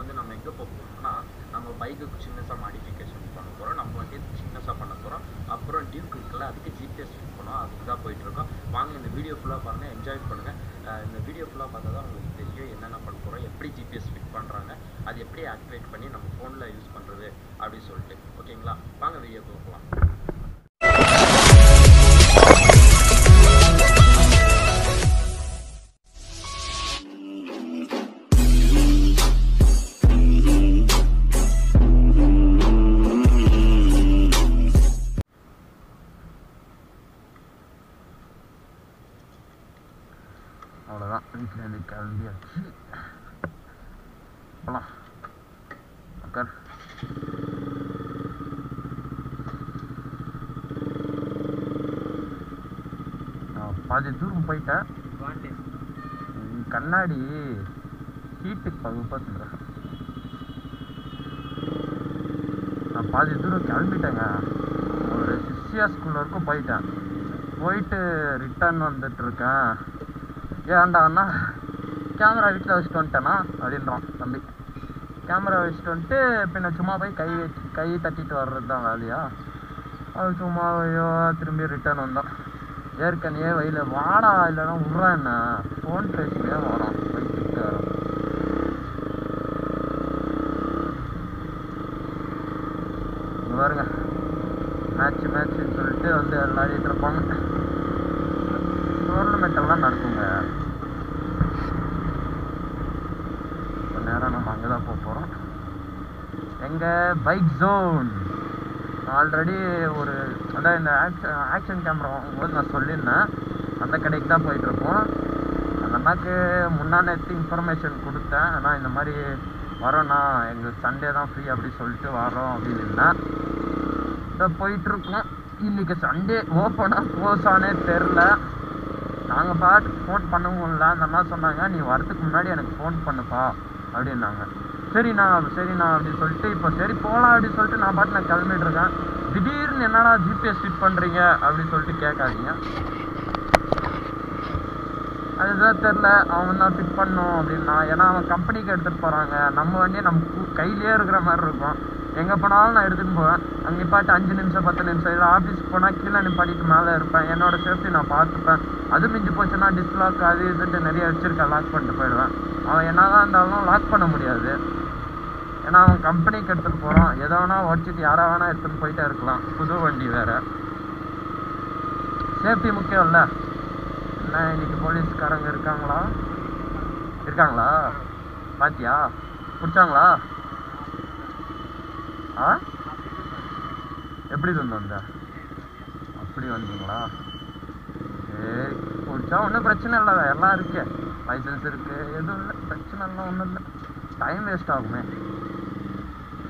வந்து நம்ம எங்கே போக போகிறோம்னா நம்ம பைக்குக்கு சின்னஸாக மாடிஃபிகேஷன் பண்ண போகிறோம், நம்ம வண்டியை சின்னஸாக பண்ண போகிறோம். அப்புறம் டியூக் இருக்குல்ல, அதுக்கு ஜிபிஎஸ் ஃபிட் பண்ணோம், அதுக்கு தான் போயிட்டுருக்கோம். வாங்க இந்த வீடியோ ஃபுல்லாக பாருங்கள், என்ஜாய் பண்ணுங்கள். இந்த வீடியோ ஃபுல்லாக பார்த்தா தான் உங்களுக்கு தெரியும் என்னென்ன பண்ண போகிறோம், எப்படி ஜிபிஎஸ் ஃபிட் பண்ணுறாங்க, அது எப்படி ஆக்டிவேட் பண்ணி நம்ம ஃபோனில் யூஸ் பண்ணுறது அப்படின்னு சொல்லிட்டு. ஓகேங்களா, வாங்க வீடியோக்குள்ள போகலாம். அவ்வளோதான், வீட்டிலேருந்து கிளம்பியாச்சு. போகலாம் உட்கார். நான் பாதி தூரம் போயிட்டேன். கண்ணாடி ஹீட்டுக்கு பகுப்பாக நான் பாதி தூரம் கிளம்பிட்டேங்க. ஒரு 6 years ஸ்கூல் வரைக்கும் போயிட்டு ரிட்டர்ன் வந்துட்டுருக்கேன். ஏன்டாண்ணா கேமரா வீட்டில் வச்சுட்டு வந்துட்டேனா அப்படின்றான் தம்பி. கேமரா வச்சுட்டு வந்துட்டு பின்ன சும்மா போய் கை தட்டிட்டு வர்றது தான் வேலையா? அது சும்மாவையோ திரும்பி ரிட்டர்ன் வந்தான். ஏற்கனவே வயல வாடா இல்லைன்னா விட்றான், என்ன ஃபோன் பேசிட்டே வரான், போய்கிட்டு வரான். பாருங்க, மேட்ச்சுன்னு சொல்லிட்டு வந்து விளையாடிட்டு இருப்பாங்க. டோர்னமெண்ட் எல்லாம் நடக்குங்க. கொஞ்ச நேரம் நம்ம அங்கே தான் போக போகிறோம். எங்கள் பைக் ஜோன் ஆல்ரெடி ஒரு அதான் இந்த ஆக்ஷன் கேமரா வாங்கும்போது நான் சொல்லியிருந்தேன், அந்த கடைக்கு தான் போயிட்டுருக்கோம். அந்த அண்ணாக்கு முன்னாடி இன்ஃபர்மேஷன் கொடுத்தேன். ஆனால் இந்த மாதிரி வரோண்ணா, எங்களுக்கு சண்டே தான் ஃப்ரீ அப்படி சொல்லிட்டு வரோம் அப்படின்னு இருந்தேன். இப்போ போயிட்டுருக்கோம். இன்றைக்கி சண்டே ஓப்பனாக க்ளோஸானே தெரில. நாங்கள் பாட்டு ஃபோன் பண்ணவும் இல்லை. அந்த அண்ணா சொன்னாங்க, நீ வரதுக்கு முன்னாடி எனக்கு ஃபோன் பண்ணுப்பா அப்படின்னாங்க. சரிண்ணா அப்படின்னு சொல்லிட்டு இப்போ சரி போகலாம் அப்படின்னு சொல்லிட்டு நான் பாட்டு நான் கிளம்பிட்டுருக்கேன். திடீர்னு என்னடா ஜிபிஎஸ் ஃபிட் பண்ணுறீங்க அப்படின்னு சொல்லிட்டு கேட்காதீங்க. அதுதான் தெரில, அவன் தான் ஃபிட் பண்ணணும் அப்படின்னா. ஏன்னா அவன் கம்பெனிக்கு எடுத்துகிட்டு போகிறாங்க. நம்ம வண்டியை நம்ம கையிலே இருக்கிற மாதிரி இருக்கும். எங்கே போனாலும் நான் எடுத்துகிட்டு போவேன். அங்கே நிப்பாட்டி 5 நிமிஷம் 10 நிமிஷம். இல்லை ஆஃபீஸ்க்கு போனால் கீழே நிப்பாட்டிட்டு மேலே இருப்பேன். என்னோடய சேஃப்டி நான் பார்த்துப்பேன். அது மிஞ்சி போச்சுன்னா டிஸ்லாக் அது இதுன்ட்டு நிறைய வச்சுருக்கேன், லாக் பண்ணிட்டு போயிடுவேன். அவன் என்ன தான் இருந்தாலும் லாக் பண்ண முடியாது. ஏன்னா அவன் கம்பெனிக்கு எடுத்துகிட்டு போகிறான். எதை வேணால் உடச்சிட்டு யாராக வேணால் எடுத்துகிட்டு போயிட்டே இருக்கலாம். புது வண்டி வேறு, சேஃப்டி முக்கியம் இல்லை. என்ன இன்னைக்கு போலீஸ்காரங்க இருக்காங்களா? பாத்தியா? பிடிச்சாங்களா? எப்படி வந்த? அப்படி வந்தீங்களா? சரி, பிடிச்சா ஒன்றும் பிரச்சனை இல்லை, எல்லாம் இருக்கு, லைசன்ஸ் இருக்கு, எதுவும் இல்லை, பிரச்சனை எல்லாம் ஒன்றும் இல்லை. டைம் வேஸ்ட் ஆகுமே.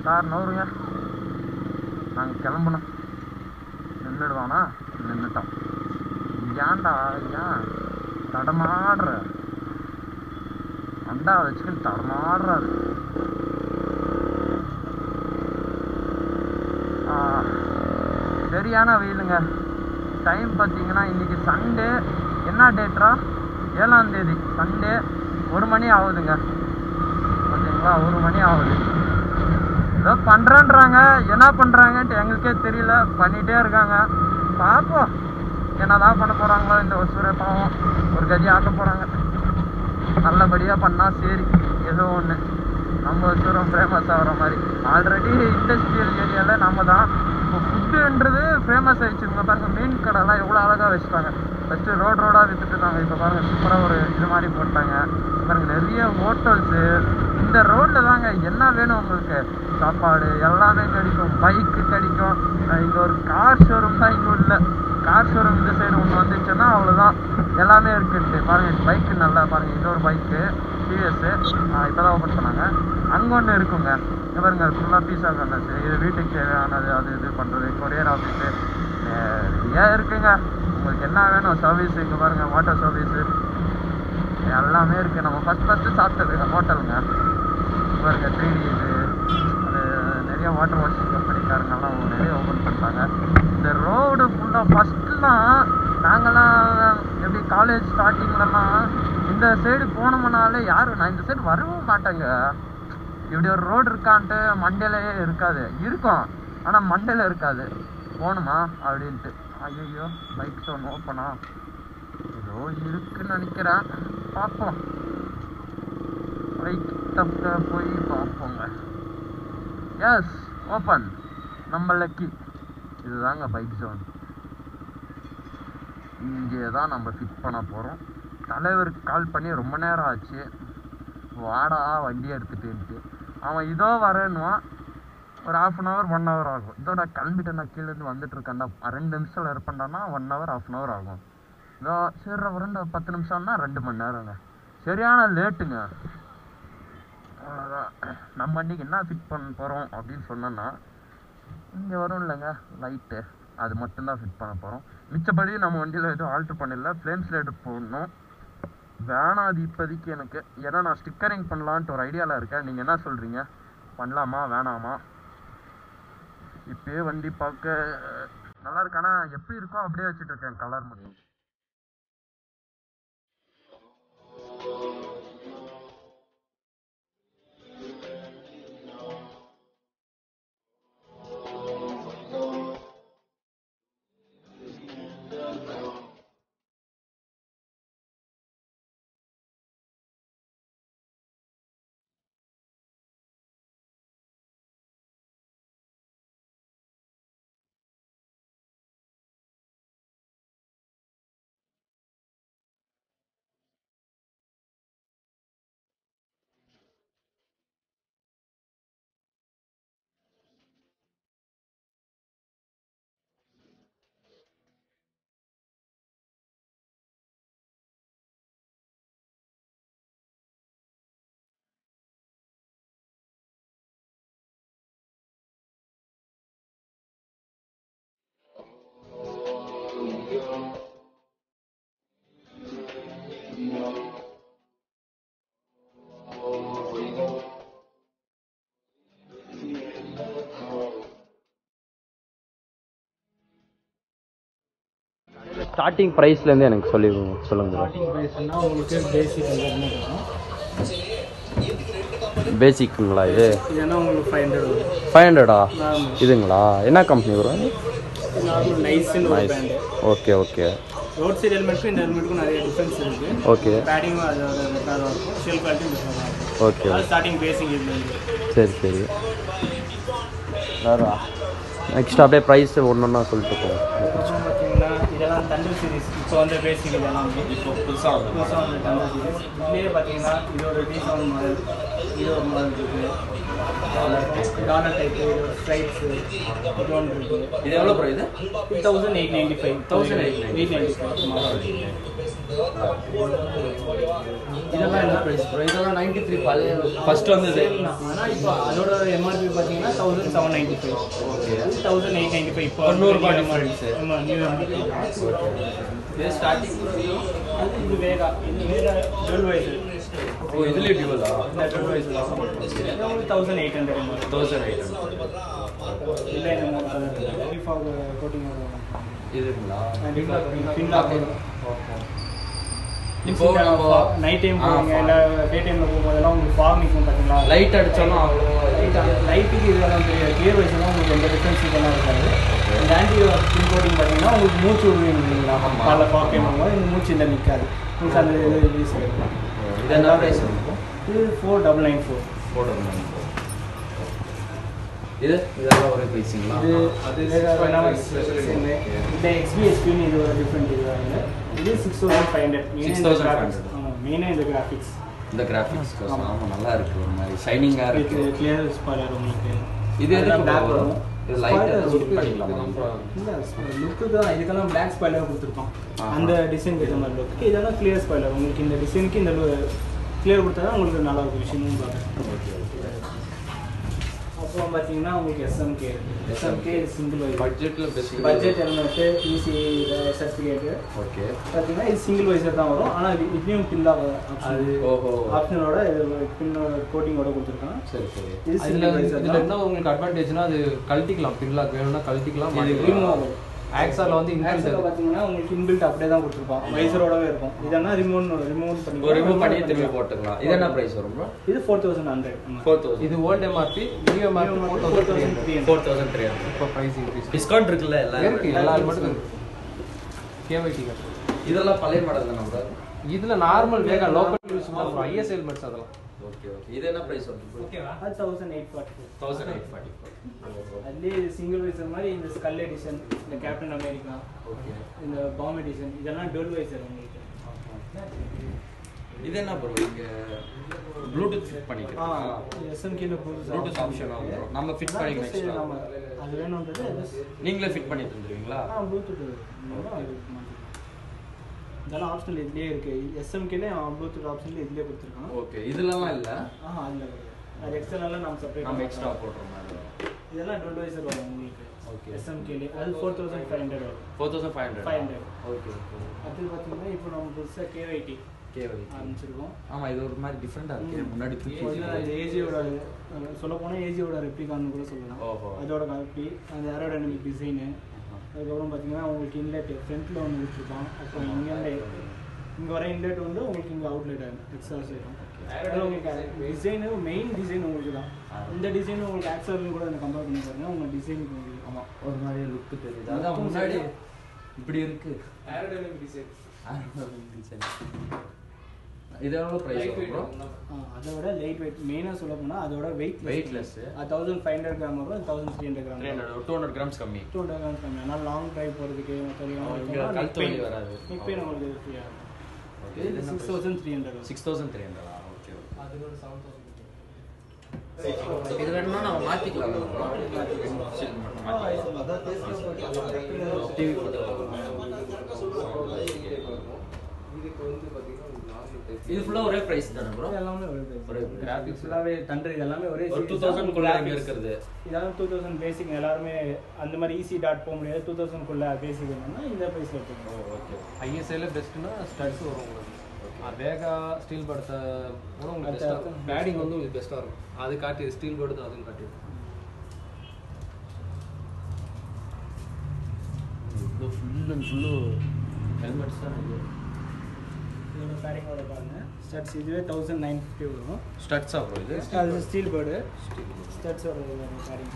சார் நவருங்க, நாங்கள் கிளம்பணும். நின்றுடுவானா? நின்றுட்டான். ஏன்டா ஏன் தடமாடுற? அண்டா வச்சுக்கின்னு தடமாடுறாரு. சரியான வெயிலுங்க. டைம் பார்த்தீங்கன்னா இன்றைக்கி சண்டே. என்ன டேட்ரா? 7ஆம் தேதி சண்டே. 1 மணி ஆகுதுங்க. ஓகேங்களா, 1 மணி ஆகுது. ஏதோ பண்ணுறேன்றாங்க, என்ன பண்ணுறாங்கன்ட்டு எங்களுக்கே தெரியல. பண்ணிகிட்டே இருக்காங்க. பார்ப்போம் என்னதான் பண்ண போகிறாங்களோ. இந்த ஒசூரை பாவம் ஒரு கதி ஆக்க போகிறாங்க. நல்லபடியாக பண்ணால் சரி, ஏதோ ஒன்று நம்ம ஒசூரம் ஃபேமஸ் ஆகிற மாதிரி. ஆல்ரெடி இண்டஸ்ட்ரியல் ஏரியாவில் நம்ம தான். இப்போ ஃபுட்டுன்றது ஃபேமஸ் ஆகிடுச்சுங்க. பாருங்கள், மீன் கடைலாம் எவ்வளோ அழகாக வச்சுட்டாங்க. ஃபஸ்ட்டு ரோடாக விற்றுட்டு இருந்தாங்க. இப்போ பாருங்கள், சூப்பராக ஒரு இது மாதிரி போட்டாங்க. பாருங்கள், நிறைய ஹோட்டல்ஸு இந்த ரோட்டில் தாங்க. என்ன வேணும் உங்களுக்கு? சாப்பாடு எல்லாமே கிடைக்கும், பைக்கு கிடைக்கும். இங்கே ஒரு கார் ஷோரூம் தான் இங்கே இல்லை. கார் ஷோரூம் இந்த சைடு ஒன்று வந்துச்சுன்னா அவ்வளோதான், எல்லாமே இருக்குது. பாருங்கள், பைக்கு நல்லா பாருங்கள். இது ஒரு பைக்கு டிவிஎஸ்ஸு, இப்போ தான் ஓப்பன் பண்ணாங்க. அங்கே ஒன்று இருக்குங்க. இங்கே பாருங்கள், ஃபுல்லாக பீஸா கார்னர்ஸு, இது வீட்டுக்கு தேவையானது அது இது பண்ணுறது, கொரியர் ஆஃபீஸு நிறையா இருக்குங்க. உங்களுக்கு என்ன வேணும் சர்வீஸு, இங்கே பாருங்கள் வாட்டர் சர்வீஸு எல்லாமே இருக்குது. நம்ம ஃபஸ்ட்டு சாப்பிட்டது ஹோட்டலுங்க. பாருங்க 3D இது அது நிறைய வாட்டர் வாஷிங் கம்பெனிக்காரங்கெல்லாம் நிறைய ஓப்பன் பண்ணுறாங்க. இந்த ரோடு ஃபுல்லாக ஃபஸ்ட்டுலாம் நாங்கள்லாம் எப்படி காலேஜ் ஸ்டார்டிங்லலாம் இந்த சைடு போனோம்னாலே யாரும் நான் இந்த சைடு வரவும் மாட்டேங்க. இப்படி ஒரு ரோடு இருக்கான்ட்டு மண்டையிலேயே இருக்காது, இருக்கும் ஆனால் மண்டையில் இருக்காது. போகணுமா அப்படின்ட்டு. ஐயோ பைக் சவுண்ட் ஓப்பனா ஏதோ இருக்குன்னு நினைக்கிறேன், பார்ப்போம். பைக் தப்ப போய் பார்ப்போங்க. எஸ் ஓப்பன், நம்ம லக்கி. இதுதாங்க பைக் ஜோன். இங்கே தான் நம்ம ஃபிட் பண்ண போகிறோம். தலைவருக்கு கால் பண்ணி ரொம்ப நேரம் ஆச்சு, வாடா வண்டி எடுத்துகிட்டுன்ட்டு. அவன் இதோ வரேன்னுவான். ஒரு 1/2 1 hour ஆகும். இதோட கிளம்பிட்டு நான் கீழேருந்து வந்துட்டுருக்கேன்டா, 2 நிமிஷத்தில் இருப்பேன்டானா 1 hour 1/2 hour ஆகும். இதோ சரி வரேன்டா 10 நிமிஷம்னா 2 மணி நேரங்க. சரியான லேட்டுங்க. நம்ம வண்டிக்கு என்ன ஃபிட் பண்ண போகிறோம் அப்படின்னு சொன்னோன்னா, இங்கே வரும் இல்லைங்க லைட்டு, அது மட்டும்தான் ஃபிட் பண்ண போகிறோம். மிச்சப்படி நம்ம வண்டியில் எதுவும் ஆல்ட்ரு பண்ணிடல. ஃப்ளேம் ஸ்லைடு போடணும். வேணாம் அது இப்போதைக்கு எனக்கு, ஏன்னா நான் ஸ்டிக்கரிங் பண்ணலான்ட்டு ஒரு ஐடியாவில் இருக்கேன். நீங்கள் என்ன சொல்கிறீங்க, பண்ணலாமா வேணாமா? இப்போயே வண்டி பார்க்க நல்லா இருக்கு, ஆனால் எப்படி இருக்கோ அப்படியே வச்சுட்டு இருக்கேன் கலர் மட்டும். ஸ்டார்டிங் ப்ரைஸ்லேருந்து எனக்கு சொல்லுங்கள். ஸ்டார்டிங் ப்ரைஸ்னா உங்களுக்கு பேசிக் வந்து என்ன இருக்கும், பேசிக்குங்களா இது? இதனா உங்களுக்கு 500 வரும். 500ஆ இதுங்களா? என்ன கம்பெனி வரும்? நார்மல் நைஸ்ன்னு ஒரு brand. Okay okay. Road side ஹெல்மெட்டுக்கும் இந்த ஹெல்மெட்டுக்கும் நிறைய டிஃப்ரென்ஸ் இருக்குது. ஓகே. பேடிங்கும் அதோட பெட்டராக இருக்கும், ஷெல் குவாலிட்டி பெட்டராக இருக்கும். ஓகே. ஸ்டார்டிங் பேசிக் இது. சரி சரி. வேறு நெக்ஸ்ட் அப்படியே ப்ரைஸ் ஒன்று ஒன்றா சொல்லிட்டு போவோம். பார்த்தீங்கன்னா இதெல்லாம் தண்டர் சீரிஸ். இப்போ வந்து பேசிக் இதெல்லாம் இப்போ புதுசாக வந்து தண்டர் சீரிஸ். இதுலேயே பார்த்தீங்கன்னா இது ஒரு D7 மாடல், இது ஒரு மாடல் இருக்குது. டாலர் டைப்பு, ஸ்ட்ரைப்ஸு, இது ஒன்று இருக்குது. இது எவ்வளோ ப்ரைஸ்? 1895. 1895 மாடல். இதெல்லாம் என்ன ப்ரைஸ் ப்ரோ? இதெல்லாம் 93 பழைய ஃபஸ்ட்டு வந்தது. ஆனால் இப்போ அதோட எம்ஆர்பி பார்த்தீங்கன்னா 1795. ஓகே. 1895 இப்போ 100 எம்ஆர்பி சார். ஆமாம், நியூ எம்ஆர்பி. இது ஸ்டார்டிங் இது வேகா. இது வேகா டுவெல் வைஸ். ஓ, இதுலேயே டியூவலா? இந்த டுவெல் வைஸ் 1800 எம்ஆர்பி. 1800 இல்லை. இந்த ஃபார் கோட்டிங் இதுங்களா? பின்லாக். இப்போ நைட் டைம் போவீங்க இல்லை டே டைமில் போகும்போதெல்லாம் உங்களுக்கு ஃபாக் நிற்கும் பார்த்தீங்களா? லைட் அடித்தாலும் அவ்வளோ லைட்டுக்கு இதெல்லாம் தெரியாது. கிளியர் வைஸ்லாம் உங்களுக்கு எந்த டிஃப்ரென்ஸ் இதெல்லாம் இருக்காது. இந்த ஆன்டி பின் கோட்டிங் பார்த்தீங்கன்னா உங்களுக்கு மூச்சு விடுவீங்க இல்லைங்களா? காலைல ஃபாக் டைம் போகும்போது இந்த மூச்சு இல்லை நிற்காது. உங்களுக்கு அந்த இது ரிலீஸ் ஆகிடும். இது என்ன ப்ரைஸ்? இது 4994. 4994. இதெல்லாம் ஒரே ப்ரைஸுங்களா? இந்த XBSPன்னு இது ஒரு டிஃப்ரெண்ட் இது வாங்க. இது 6500. 6500. மெயினாக இந்த கிராஃபிக்ஸ். இந்த கிராஃபிக்ஸ் ஆமாம் நல்லா இருக்குது, ஒரு மாதிரி ஷைனிங்காக இருக்குது. கிளியர் ஸ்பாய்லர் உங்களுக்கு. இது எதுக்கு பேக் வரும்? இது லைட் பண்ணிக்கலாமா? இல்லை, லுக்கு தான். இதுக்கெல்லாம் பிளாக் ஸ்பாய்லர் கொடுத்துருக்கோம். அந்த டிசைனுக்கு ஏற்ற மாதிரி லுக்கு. இதெல்லாம் கிளியர் ஸ்பாய்லர். உங்களுக்கு இந்த டிசைனுக்கு இந்த கிளியர் கொடுத்தா தான் உங்களுக்கு நல்லா இருக்கும் விஷயமும் பார்க்க. அப்புறம் பார்த்தீங்கன்னா உங்களுக்கு SMK single wise. Budget helmet, easy certificate. Okay. பார்த்தீங்கன்னா இது சிங்கிள் வைஸர் தான் வரும். ஆனால் இதுலேயும் பில்லாக அது ஆப்ஷனோட இது பின் கோட்டிங்கோட கொடுத்துருக்காங்க. சரி சரி. இது சிங்கிள் வைஸர். இதில் என்ன உங்களுக்கு அட்வான்டேஜ்னா அது கழட்டிக்கலாம், பின்லாக் வேணும்னா கழட்டிக்கலாம், ரிமூவ் ஆக்ஸால வந்து ஆக்ஸால பார்த்தீங்கன்னா உங்களுக்கு இன்பில்ட் அப்படியே தான் கொடுத்துருப்பான், வைசரோடவே இருக்கும். இதெல்லாம் ரிமூவ் பண்ணி திரும்பி போட்டுக்கலாம். இது என்ன பிரைஸ் வரும் ப்ரோ? இது 4100. 4000. இது ஓல்ட் எம்ஆர்பி, நியூ எம்ஆர்பி 4300. இப்போ பிரைஸ் இன்க்ரீஸ் டிஸ்கவுண்ட் இருக்குல்ல எல்லாம் இருக்கு, எல்லா மட்டும் இருக்கு. கேவைடி இதெல்லாம் பழைய மாடல் தானே ப்ரோ? இதுல நார்மல் வேகா லோக்கல் யூஸ் தான் ப்ரோ, ஐஎஸ் ஹெல்மெட்ஸ் அதெல்லாம். Okay okay. இது என்ன பிரைஸ் வரும் ப்ரோ? ஓகேவா? 1844. 1844. அதுலேயே சிங்கிள் வைசர் மாதிரி இந்த ஸ்கல் எடிஷன், இந்த கேப்டன் அமெரிக்கா, ஓகே, இந்த பாம் எடிஷன், இதெல்லாம் டுவல் வைசர் உங்களுக்கு. இது என்ன ப்ரோ? இங்க ப்ளூடூத் ஃபிட் பண்ணிக்கலாம். எஸ்எம்கேல ப்ளூடூத் ஆப்ஷன் ப்ரோ. நம்ம ஃபிட் பண்ணிக்கலாம் எக்ஸ்ட்ரா. அது வேணும்ன்றது நீங்களே ஃபிட் பண்ணி தந்துருவீங்களா? ப்ளூடூத் இதெல்லாம் ஆப்ஷனல் இதுலயே இருக்கு. எஸ்எம்கேல ப்ளூடூத் ஆப்ஷன்ல இதுலயே கொடுத்துருக்காங்க. ஓகே. இதெல்லாம் இல்ல. அதுல அது எக்ஸ்டர்னலா நம்ம செப்பரேட் நம்ம எக்ஸ்ட்ரா போடுறோம் அது. இதெல்லாம் டுவல் வைசர் வரும் உங்களுக்கு. ஓகே. எஸ்எம்கேல அது 4500 வரும். 4500. 500. Okay okay. அது பாத்தீங்கன்னா இப்போ நம்ம புதுசா கேவைடி ஆரம்பிச்சிருக்கோம். ஆமா, இது ஒரு மாதிரி டிஃபரெண்டா இருக்கு. முன்னாடி அந்த ஏஜியோட சொல்ல போனா ஏஜியோட ரெப்ளிகான்னு கூட சொல்லலாம். அதோட காப்பி, அந்த ஏரோடைனமிக் டிசைனு. அதுக்கப்புறம் பார்த்தீங்கன்னா உங்களுக்கு இன்லெட் ஃப்ரண்ட்டில் ஒன்று வச்சுருக்கோம். அப்புறம் இங்கே வர இன்லெட் வந்து உங்களுக்கு இங்கே அவுட்லெட் ஆகும், எக்ஸாஸ் ஆகிடும். அதில் உங்களுக்கு டிசைனு மெயின் டிசைன் உங்களுக்கு தான். இந்த டிசைன் உங்களுக்கு ஆக்சர்லையும் கூட அந்த கம்பேர் பண்ணி பாருங்கள், உங்கள் டிசைனுக்கு உங்களுக்கு. ஆமாம், ஒரு மாதிரி லுக்கு தெரியுது. அதான் முன்னாடி இப்படி இருக்கு. Aerodynamic design. இது எவ்வளோ ப்ரைஸ் வரும்? அதை விட லைட் வெயிட். மெயினாக சொல்ல போனால் அதோட வெயிட்லெஸ். 1500 கிராம் வரும், 1300 கிராம். 200 கிராம்ஸ் கம்மி. 200 கிராம்ஸ் கம்மி. ஆனால் லாங் ட்ரைவ் போகிறதுக்கு கழுத்து வலி வராது. இப்போ நம்மளுக்கு ஃப்ரீயாக இருக்கும். இது 6300. 6300. ஓகே. அது ஒரு 7000. இது வேணும்னா நம்ம மாற்றிக்கலாம். டிவி இது ஃபுல்லா ஒரே பிரைஸ் தானே ப்ரோ? எல்லாமே ஒரே பிரைஸ். ஒரே கிராபிக்ஸ் ஃபுல்லாவே தண்டர் எல்லாமே ஒரே 2000 குள்ள அங்க இருக்குது. இதெல்லாம் 2000 பேசிக். எல்லாரும் அந்த மாதிரி ஈஸி டாட் போக முடியாது. 2000 குள்ள பேசிக் வேணும்னா இந்த பிரைஸ்ல எடுத்துக்கலாம். ஓகே. ஐஎஸ்ஐல பெஸ்ட்னா ஸ்டட்ஸ் வரும் உங்களுக்கு. வேகா ஸ்டீல் படத்தை கூட உங்களுக்கு பெஸ்ட்டாக பேடிங் வந்து உங்களுக்கு பெஸ்ட்டாக இருக்கும். அது காட்டி ஸ்டீல் படுத்து அதுவும் காட்டிடும். இது ஃபுல் அண்ட் ஃபுல்லு ஹெல்மெட்ஸ் தான். இதோட பேடிங்கோட பாருங்க. ஸ்டட்ஸ் இதுவே 1950 வரும். ஸ்டட்ஸா ப்ரோ? இது அது ஸ்டீல் பேர்டு. ஸ்டட்ஸோட பேடிங்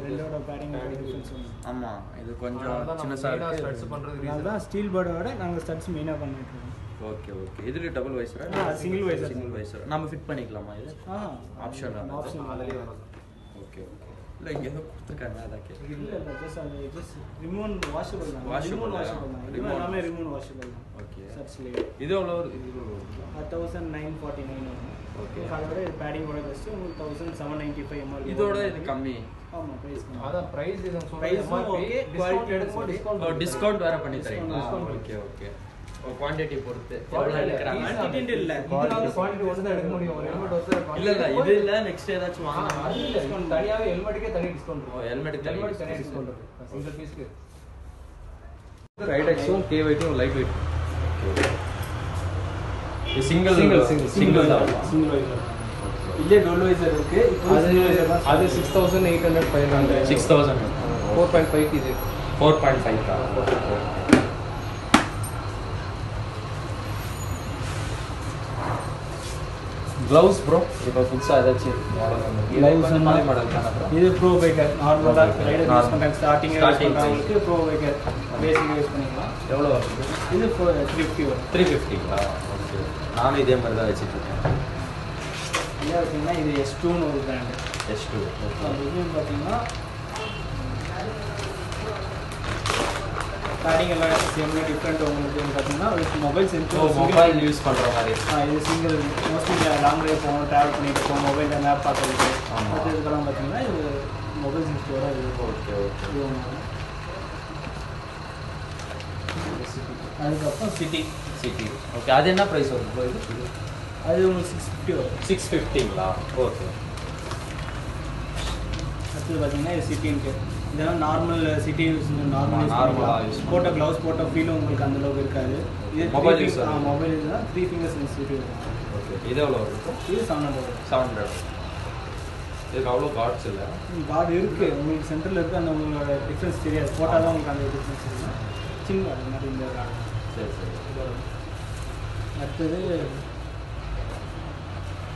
ரெண்டோட பேடிங் டிஃபரன்ஸ் வரும். ஆமா, இது கொஞ்சம் சின்னசா இருக்கு. ஸ்டட்ஸ் பண்றதுக்கு அதுதான் ஸ்டீல் பேர்டோட நாங்கள் ஸ்டட்ஸ் மெயினாக பண்ணிட்டு இருக்கோம். Okay okay. இதுல டபுள் வைசரா? Single visor. Single visor. நம்ம ஃபிட் பண்ணிக்கலாமா இது? ஆப்ஷன் அதுலயே வரும். Okay okay. இல்ல இங்க ஏதோ கொடுத்துருக்காங்க, அதான் கேட்குறேன். இல்ல ஜஸ்ட் ரிமூவ் வாஷபிள் தான். வாஷபிள் தான். இது எல்லாமே ரிமூவ் வாஷபிள் தான். ஓகே. சட்ஸ்லயே இது எவ்வளவு வரும்? இது 1949 வரும். ஓகே. அதோட இது பேடிங்கோட பெஸ்ட் உங்களுக்கு 1795 ml. இதோட இது கம்மி. ஆமா, பிரைஸ் கம்மி. அத பிரைஸ் இது பிரைஸ் சொல்றது ஓகே, குவாலிட்டி எடுக்கும்போது டிஸ்கவுண்ட் வேற பண்ணி தரீங்களா? Okay okay. குவாண்டிட்டி பொறுத்து எவ்வளவு எடுக்கறாங்க? குவாண்டிட்டி இல்ல. குவாண்டிட்டி ஒன்னு தான் எடுக்க முடியும். ஒரு ஹெல்மெட் வந்து இல்ல இல்ல, இது இல்ல, நெக்ஸ்ட் ஏதாச்சும் வாங்க. அது டிஸ்கவுண்ட் தனியாவே ஹெல்மெட்டுக்கே தனி டிஸ்கவுண்ட் ஓ, ஹெல்மெட் தனி டிஸ்கவுண்ட் இருக்கு. சிங்கிள் பீஸ்க்கு ரைட் எக்ஸும் கே வெயிட்டும் லைட் வெயிட். இது சிங்கிள் தான். Single visor. இல்ல டபுள் வைசர் இருக்கு. அது 6800 500 6000 4.5 இது 4.5 தான். க்ளவுஸ் ப்ரோ இப்போ புதுசா ஏதாச்சும் மாடல் வந்து க்ளவுஸ் மாடல் தான ப்ரோ? இது ப்ரோ பைக்கர் நார்மலா ரைடர் யூஸ் பண்றாங்க. ஸ்டார்டிங் யூஸ் பண்றவங்களுக்கு ப்ரோ பைக்கர் பேசிக் யூஸ் பண்ணிக்கலாம். எவ்வளவு வருது? இது 350 வரும். 350ங்களா? ஓகே. நானும் இதே மாதிரி தான் வச்சிட்டு இருக்கேன். என்ன பார்த்தீங்கன்னா இது S2ன்னு ஒரு பிராண்ட். S2. இது பார்த்தீங்கன்னா ஸ்டார்டிங் எல்லாம் சேம்ல டிஃப்ரெண்ட் உங்களுக்கு பார்த்தீங்கன்னா மொபைல் சென்சர் மொபைல் யூஸ் பண்ற மாதிரி. இது சிங்கிள் மோஸ்ட்லி லாங் ட்ரைவ் போகணும், ட்ராவல் பண்ணிட்டு போகும், மொபைலில் மேப் பார்க்கறதுக்கு. மற்ற இதுக்கெல்லாம் பார்த்தீங்கன்னா இது மொபைல் சென்சரோட இது. Okay okay. இது ஒன்று. அதுக்கப்புறம் சிட்டி. ஓகே. அது என்ன பிரைஸ் வரும் ப்ரோ? இது அது உங்களுக்கு 650 வரும். 650ங்களா? ஓகே. அடுத்தது பார்த்தீங்கன்னா இது சிட்டின்ட்டு. இதெல்லாம் நார்மல் சிட்டி யூஸ் நார்மலாக யூஸ் போட்ட க்ளவுஸ் போட்ட ஃபீலும் உங்களுக்கு அந்த அளவுக்கு இருக்காது. இது மொபைல் யூஸ் மொபைல் இதுதான் 3 ஃபிங்கர் சென்சிட்டிவ் இருக்கும். ஓகே. இது எவ்வளோ வரும்? இது 700. 700. இதுக்கு அவ்வளோ கார்ட்ஸ் இல்லை. கார்டு இருக்குது உங்களுக்கு சென்டரில் இருக்குது. அந்த உங்களோட டிஃப்ரென்ஸ் தெரியாது. போட்டால் தான் உங்களுக்கு அந்த டிஃப்ரென்ஸ் தெரியும். சின்ன அது மாதிரி இந்த கார்டு. சரி சரி. அடுத்தது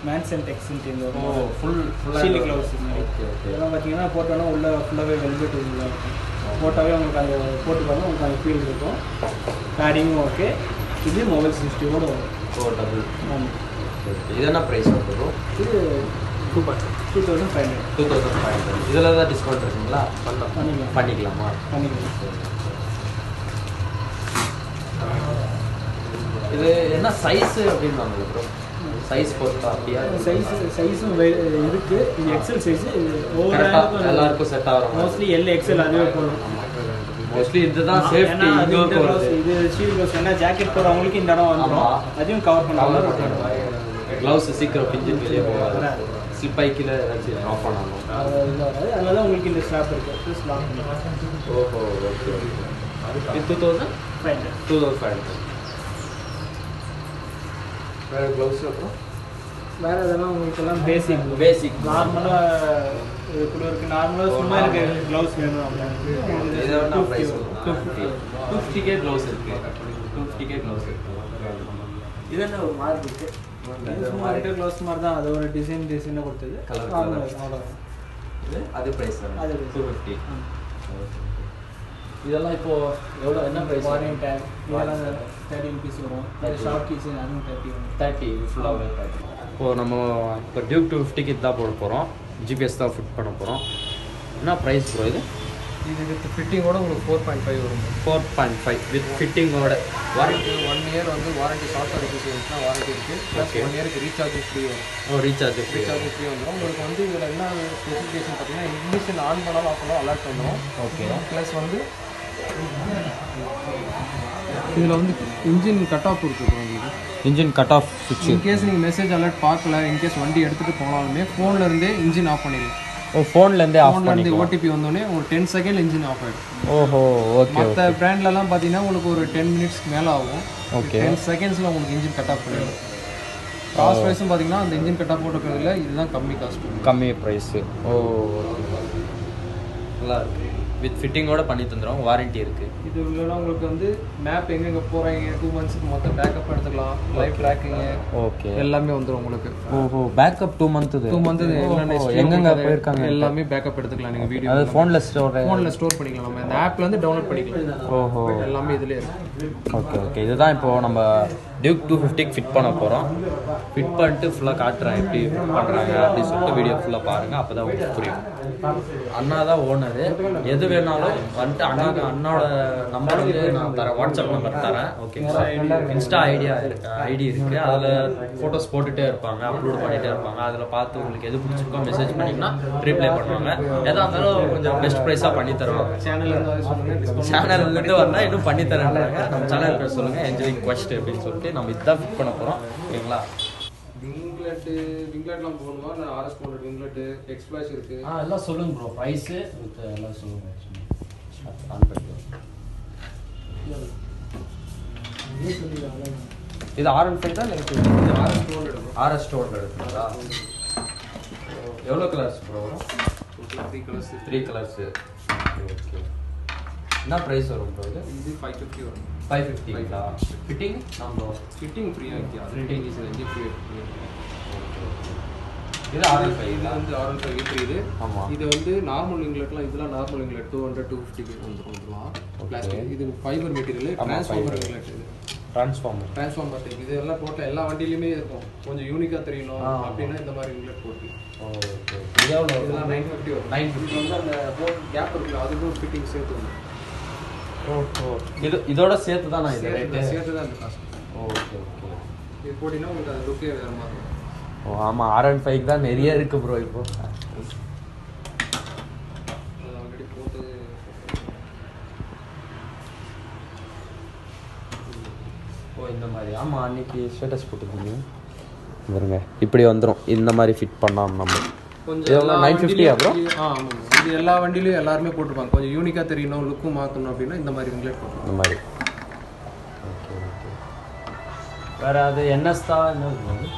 மேன்சன் டெக்ஸ்ன்ட்டு இந்த ஃபுல்லாக ஷீல்டு க்ளவுஸ் மாதிரி. Okay okay. இதெல்லாம் பார்த்தீங்கன்னா போட்டோன்னா உள்ளே ஃபுல்லாகவே வெல்வெட் உள்ளே இருக்கும். போட்டாவே உங்களுக்கு அந்த போட்டு பார்த்தா உங்களுக்கு அந்த ஃபீல் இருக்கும். பேடிங்கும் ஓகே. இது மொபைல் சிஸ்டமோட வரும். டபுள். ஆமாம். இது என்ன ப்ரைஸ் வருது? இது 2500. 2500. இதில் தான் டிஸ்கவுண்ட் இருக்குங்களா? பண்ணிக்கலாமா? பண்ணிக்கலாம். இது என்ன சைஸு அப்படின்னு வாங்க ப்ரோ? சைஸ் பொறுத்தா அப்படியா? சைஸும் இருக்குது. இது எக்ஸல் சைஸு. எல்லாருக்கும் செட் ஆகும். மோஸ்ட்லி எக்ஸல் அதுவே போதும். மோஸ்ட்லி இதுதான் சேஃப்டி. இது ஷீல்ட் க்ளவுஸ். ஏன்னா ஜாக்கெட் போகிறவங்களுக்கு இந்த இடம் வந்துடும். அதையும் கவர் பண்ணுவாங்க. க்ளவுஸ் சீக்கிரம் பிஞ்சு வெளியே போகாது. ஸ்லிப் ஆகிக்கல ஏதாச்சும் ஆஃப் பண்ணணும். அதனால தான் உங்களுக்கு இந்த ஸ்லாப் இருக்குது. ஓஹோ ஓகே ஓகே. இது 2500. வேறு க்ளவுஸ் அப்புறம் வேறு எதெல்லாம் உங்களுக்கு எல்லாம் பேசிக் நார்மலாக குளிருக்கு நார்மலாக சும்மா இருக்க க்ளவுஸ் வேணும் அப்படின்னு. இதோட ப்ரைஸ் 250K க்ளவுஸ் இருக்குது. 250K க்ளவுஸ் இருக்குது. இது என்ன ஒரு மாதிரி இருக்குது? க்ளவுஸ் மாதிரி தான். அது ஒரு டிசைனாக கொடுத்தது. அவ்வளோ அது ப்ரைஸ் அது 250. இதெல்லாம் இப்போது எவ்வளோ என்ன ப்ரைஸ்? வாரண்ட் டேக் இதெல்லாம் 13 பீஸ் வரும். ஷார்ட் கீஸ் அதுவும் 30 ஃபுல்லாகவே 30. இப்போது நம்ம இப்போ டியூக் 250க்கு இதுதான் போட போகிறோம். ஜிபிஎஸ் தான் ஃபிட் பண்ண போகிறோம். என்ன ப்ரைஸ் ப்ரோ இது? இது வித் ஃபிட்டிங்கோட உங்களுக்கு 4.5 வரும். 4.5 வித் ஃபிட்டிங்கோட. வாரண்ட்டி 1 இயர் வந்து வாரண்ட்டி சாஃப்ட்வேர் ரிப்பேர்ஸ்னா வாரண்ட்டி இருக்குது. ப்ளஸ் 1 இயருக்கு ரீசார்ஜ் ஃப்ரீ வரும். ரீசார்ஜ் ஃப்ரீ வந்துடும். உங்களுக்கு வந்து இதில் என்ன ஸ்பெசிஃபிகேஷன் பார்த்தீங்கன்னா இங்கிலீஷில் ஆன் பண்ணாலும் ஆஃப் பண்ணாலும் அலர்ட் வந்துடும். ஓகே. ப்ளஸ் வந்து இதில் வந்து இன்ஜின் கட் ஆஃப் இருக்குது உங்களுக்கு. இன்ஜின் கட் ஆஃப் சுவிட்ச். இன்கேஸ் நீங்கள் மெசேஜ் அலர்ட் பார்க்கல, இன்கேஸ் வண்டி எடுத்துகிட்டு போனாலுமே ஃபோனில் இருந்தே இன்ஜின் ஆஃப் பண்ணிடலாம். ஃபோன்லேருந்தே ஆஃப் ஃபோன்லேருந்து ஓடிபி வந்தோடனே ஒரு 10 செகண்ட் இன்ஜின் ஆஃப் ஆகிடும். ஓஹோ ஓகே. மற்ற பிராண்ட்லலாம் பார்த்தீங்கன்னா உங்களுக்கு ஒரு 10 மினிட்ஸ்க்கு மேலே ஆகும். ஓகே. 10 செகண்ட்ஸில் உங்களுக்கு இன்ஜின் கட் ஆஃப் பண்ணிடும். காஸ்ட் வைஸும் பார்த்தீங்கன்னா அந்த இன்ஜின் கட் ஆஃப் போட்டுக்கிறதுல இதுதான் கம்மி காஸ்ட். கம்மி ப்ரைஸு. ஓ நல்லா இருக்குது. வித் ஃபிட்டிங்கோட பண்ணி தந்துடும். வாரண்ட்டி இருக்குது. இது இல்லைன்னா உங்களுக்கு வந்து மேப் எங்கெங்கே போகிறீங்க 2 மந்த்ஸுக்கு மொத்தம் பேக்கப் எடுத்துக்கலாம். லைவ் ட்ராக்கிங்கு ஓகே எல்லாமே வந்துடும் உங்களுக்கு. ஓஹோ பேக்கப் 2 மந்த்து. 2 மந்த்து எங்கெங்கே போயிருக்காங்க எல்லாமே பேக்கப் எடுத்துக்கலாம். நீங்கள் வீடியோ அது ஃபோனில் ஸ்டோர் பண்ணிக்கலாம். நம்ம அந்த ஆப்லேருந்து டவுன்லோட் பண்ணிக்கலாம். ஓஹோ எல்லாமே இதிலே இருக்குது. Okay okay. இதுதான் இப்போது நம்ம டியூக் 250க்கு ஃபிட் பண்ண போகிறோம். ஃபிட் பண்ணிட்டு ஃபுல்லாக காட்டுறேன் எப்படி பண்ணுறாங்க அப்படின்னு சொல்லிட்டு வீடியோ ஃபுல்லாக பாருங்கள். அப்போ தான் உங்களுக்கு புரியும். அண்ணா தான் ஓனரு. எது வேணாலும் வந்துட்டு அண்ணாவோட நம்பர் வந்து நான் தரேன். வாட்ஸ்அப் நம்பர் தரேன். ஓகேங்களா? இன்ஸ்டா ஐடி இருக்குது. அதில் ஃபோட்டோஸ் போட்டுகிட்டே இருப்பாங்க, அப்லோட் பண்ணிகிட்டே இருப்பாங்க. அதில் பார்த்து உங்களுக்கு எது பிடிச்சிருக்கோ மெசேஜ் பண்ணிங்கன்னா ரிப்ளை பண்ணுவாங்க. எதாக இருந்தாலும் கொஞ்சம் பெஸ்ட் ப்ரைஸாக பண்ணி தருவாங்க. சேனல்லேருந்து வந்தால் இன்னும் பண்ணி தரேன்றாங்க. நம்ம சேனல் பேர் சொல்லுங்கள், என்ஜாயிங் குவெஸ்ட் அப்படின்னு சொல்லிட்டு நம்ம இதுதான் ஃபிட் பண்ண போகிறோம். ஓகேங்களா? விங்லெட்லாம் போகணுமா? இல்லை RS 400 விங்லெட்டு எக்ஸ்பிளாஷ் இருக்குது. எல்லாம் சொல்லுங்கள் ப்ரோ. ப்ரைஸு வித் எல்லாம் சொல்லுங்கள். இது R15 தான் இல்லை? RS 200 இருக்குங்களா? எவ்வளோ கலர்ஸ் ப்ரோ வரும்? 3 கலர்ஸு. ஓகே. என்ன ப்ரைஸ் வரும் ப்ரோ இது? இது 550 வரும். 550ங்களா? ஃபிட்டிங் நம்ம ஃபிட்டிங் ஃப்ரீயாக இருக்குது. ஃபிட்டிங் இஸ் எங்கே ஃப்ரீ இருக்குது. இது R15 இது வந்து R15 இப்படி இது. ஆமாம். இது வந்து நார்மல் இங்லெட்லாம் இதெல்லாம் நார்மல் இங்லெட் 200 250 வந்துடும். பிளாஸ்டிக். இது ஃபைபர் மெட்டீரியல். ட்ரான்ஸ்ஃபார்மர் இங்லெட். இது ட்ரான்ஸ்ஃபார்மர் டைப். இது எல்லாம் போட்டால் எல்லா வண்டியிலுமே இருக்கும். கொஞ்சம் யூனிக்காக தெரியணும் அப்படின்னா இந்த மாதிரி இங்லெட் போட்டு. ஓகே. இதெல்லாம் 950 வரும். 950 வந்து அந்த போட் கேப் இருக்குல்ல, அதுக்கும் ஃபிட்டிங் சேர்த்து வரும். ஓஹோ. இதோட சேர்த்து தான் நான் இது ரேட்டு சேர்த்து தான் இந்த காஸ்ட். Okay okay. இது போட்டிங்கன்னா உங்களுக்கு அது லுக்கே வேறு மாதிரி இருக்கும். ஓ ஆமாம். R15 தான் நிறைய இருக்குது ப்ரோ இப்போ. அது ஆல்ரெடி போட்டது. ஓ இந்த மாதிரி. ஆமாம் அன்றைக்கி ஸ்டேட்டஸ் போட்டுருக்கீங்க பாருங்க. இப்படி வந்துடும் இந்த மாதிரி ஃபிட் பண்ணாமல் நம்ம கொஞ்சம் 950 அப்புறம். ஆமாம். இது எல்லா வண்டியிலையும் எல்லாருமே போட்டுருப்பாங்க. கொஞ்சம் யூனிக்காக தெரியணும், லுக்கும் மாற்றணும் அப்படின்னா இந்த மாதிரி இங்லெட் போட்டுருவோம். இந்த மாதிரி. Okay okay. வேறு அது NS தான் என்ன